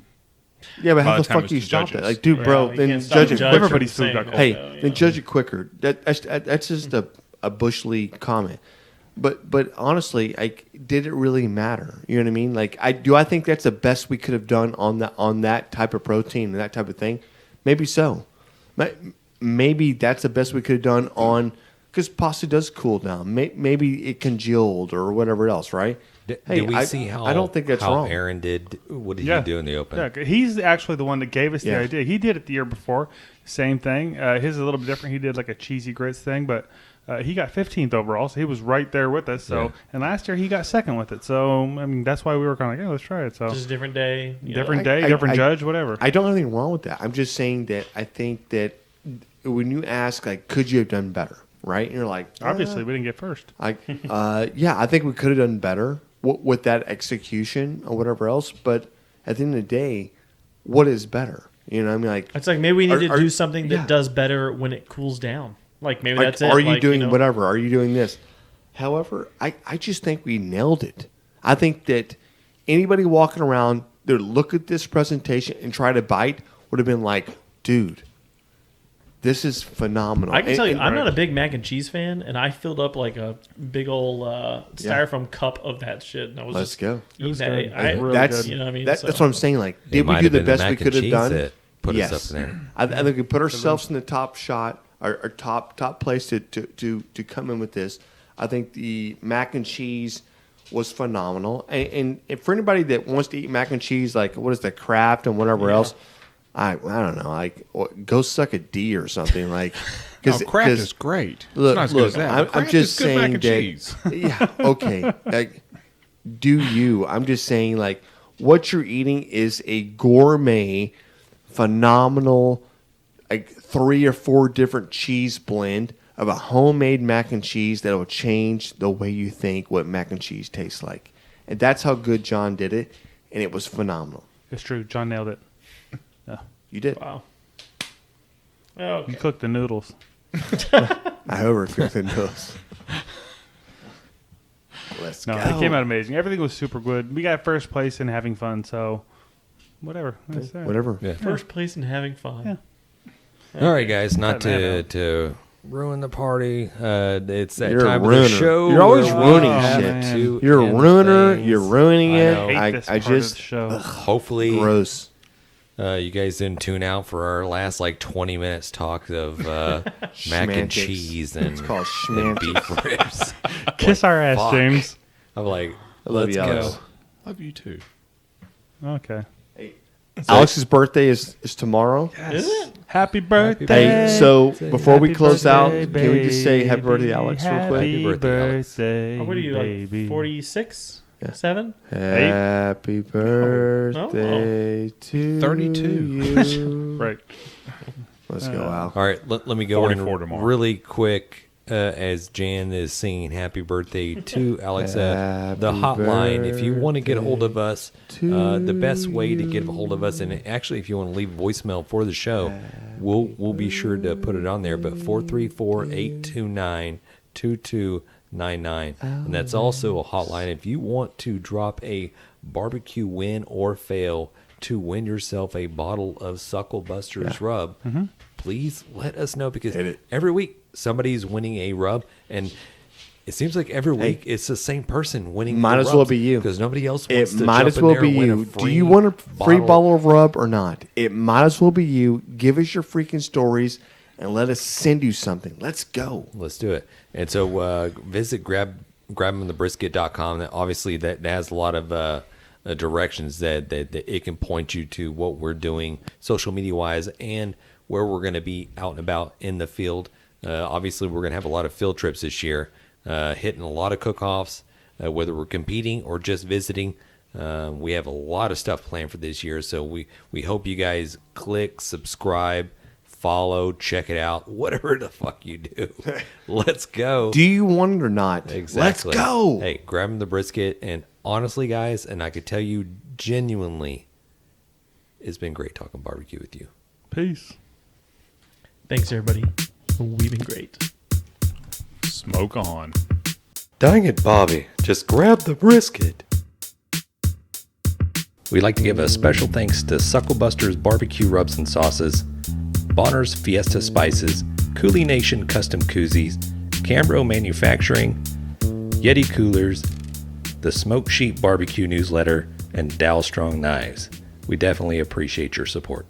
Yeah, but by how the the time fuck it's do you the stop judges. that? Like, dude, Yeah, bro, you then can't stop judge the it judge quicker. Everybody's from food got saying cold. it, Hey, though, then judge it quicker. That's just a bush league comment. But honestly, like, did it really matter? You know what I mean? Like, I think that's the best we could have done on that type of protein and that type of thing. Maybe so. Maybe that's the best we could have done on, because pasta does cool down. Maybe it congealed or whatever else, right? Did we see how? I don't think that's how wrong. Aaron did. What did Yeah. you do in the open? Yeah, he's actually the one that gave us the Yeah. idea. He did it the year before. Same thing. His is a little bit different. He did like a cheesy grits thing, but he got 15th overall, so he was right there with us. So, Yeah. and last year he got second with it. So, I mean, that's why we were kind of like, yeah, let's try it. So, Just a different day. you know. different day, different judge, whatever. I don't have anything wrong with that. I'm just saying that I think that when you ask, like, could you have done better, right? And you're like, Obviously, we didn't get first. yeah, I think we could have done better with that execution or whatever else. But at the end of the day, what is better? You know what I mean? Like, It's like maybe we need to Are- do something that yeah. does better when it cools down. Like maybe like, that's it. are you Like, doing know, whatever? Are you doing this? However, I just think we nailed it. I think that anybody walking around there, look at this presentation and try to bite, would have been like, dude, this is phenomenal. I can tell you, And- I'm not a big mac and cheese fan, and I filled up like a big old styrofoam cup of that shit, and I was Let's just go. eating was that. good. I, Really That's good. you know what I mean. that's So- what I'm saying. Like, It did we might do have the been the best we mac could and have cheese done? that put Yes. us up in there. I think we put ourselves in the top shot, our top place to come in with this. I think the mac and cheese was phenomenal, and for anybody that wants to eat mac and cheese, like what is the Kraft and whatever else, I don't know, like go suck a D or something, like. No, Kraft is great. Look, it's not as good as look, that. I'm Kraft just is good mac saying and that. cheese. Yeah, okay. Like, do you? I'm just saying, like, what you're eating is a gourmet, phenomenal, like 3 or 4 different cheese blend of a homemade mac and cheese that will change the way you think what mac and cheese tastes like. And that's how good John did it, and it was phenomenal. It's true. John nailed it. You did. Wow. Okay. You cooked the noodles. I overcooked the noodles. Let's No, go. it came out amazing. Everything was super good. We got first place and having fun, so whatever. That's that. Whatever. Yeah. First place and having fun. Yeah. All right, guys, not Doesn't to ruin the party. It's that You're a time of ruiner. the show. You're always where we ruining have shit. to You're a end ruiner. things. You're ruining it. know. I hate this part of just the show. Hopefully, gross. you guys didn't tune out for our last 20 minutes talk of mac and Schmantics. cheese and, It's called and schmantics. beef ribs. Kiss our ass, fuck. James. I'm like, I love let's you, go. Alex. Love you too. Okay. Alex's birthday is tomorrow. Is it? Happy birthday. Hey, so before we Happy close out, birthday, can we just say happy birthday, baby. Alex, real quick? Happy birthday, Alex. Oh, what are you, baby. 46? Yeah. 7? Happy birthday to 32. you. Right. Let's go, Al. All right, let me go in 44 tomorrow. really quick as Jan is singing happy birthday to Alex. The hotline, if you want to get a hold of us, the best way to get a hold of us, and actually if you want to leave a voicemail for the show, we'll be sure to put it on there, but 434-829-2299. And that's also a hotline if you want to drop a barbecue win or fail to win yourself a bottle of Sucklebusters rub. Please let us know, because every week somebody's winning a rub, and it seems like every week it's the same person winning. Might the as well rubs be you, because nobody else wants It to might jump as in well there be and win you. a Do you want a free bottle of rub or not? It might as well be you. Give us your freaking stories and let us send you something. Let's go. Let's do it. And so visit grabinthebrisket.com. That obviously that has a lot of directions that it can point you to what we're doing social media wise and where we're going to be out and about in the field. Obviously, we're going to have a lot of field trips this year, hitting a lot of cook-offs, whether we're competing or just visiting. We have a lot of stuff planned for this year, so we hope you guys click, subscribe, follow, check it out, whatever the fuck you do. Let's go. Do you want it or not? Exactly. Let's go. Hey, grabbing the brisket, and honestly, guys, and I could tell you genuinely, it's been great talking barbecue with you. Peace. Thanks, everybody. We've been great. Smoke on. Dang it, Bobby. Just grab the brisket. We'd like to give a special thanks to Sucklebusters Barbecue Rubs and Sauces, Bolner's Fiesta Spices, CoolieNation Custom Koozies, Cambro Manufacturing, YETI Coolers, the Smoke Sheep Barbecue Newsletter, and Dalstrong Knives. We definitely appreciate your support.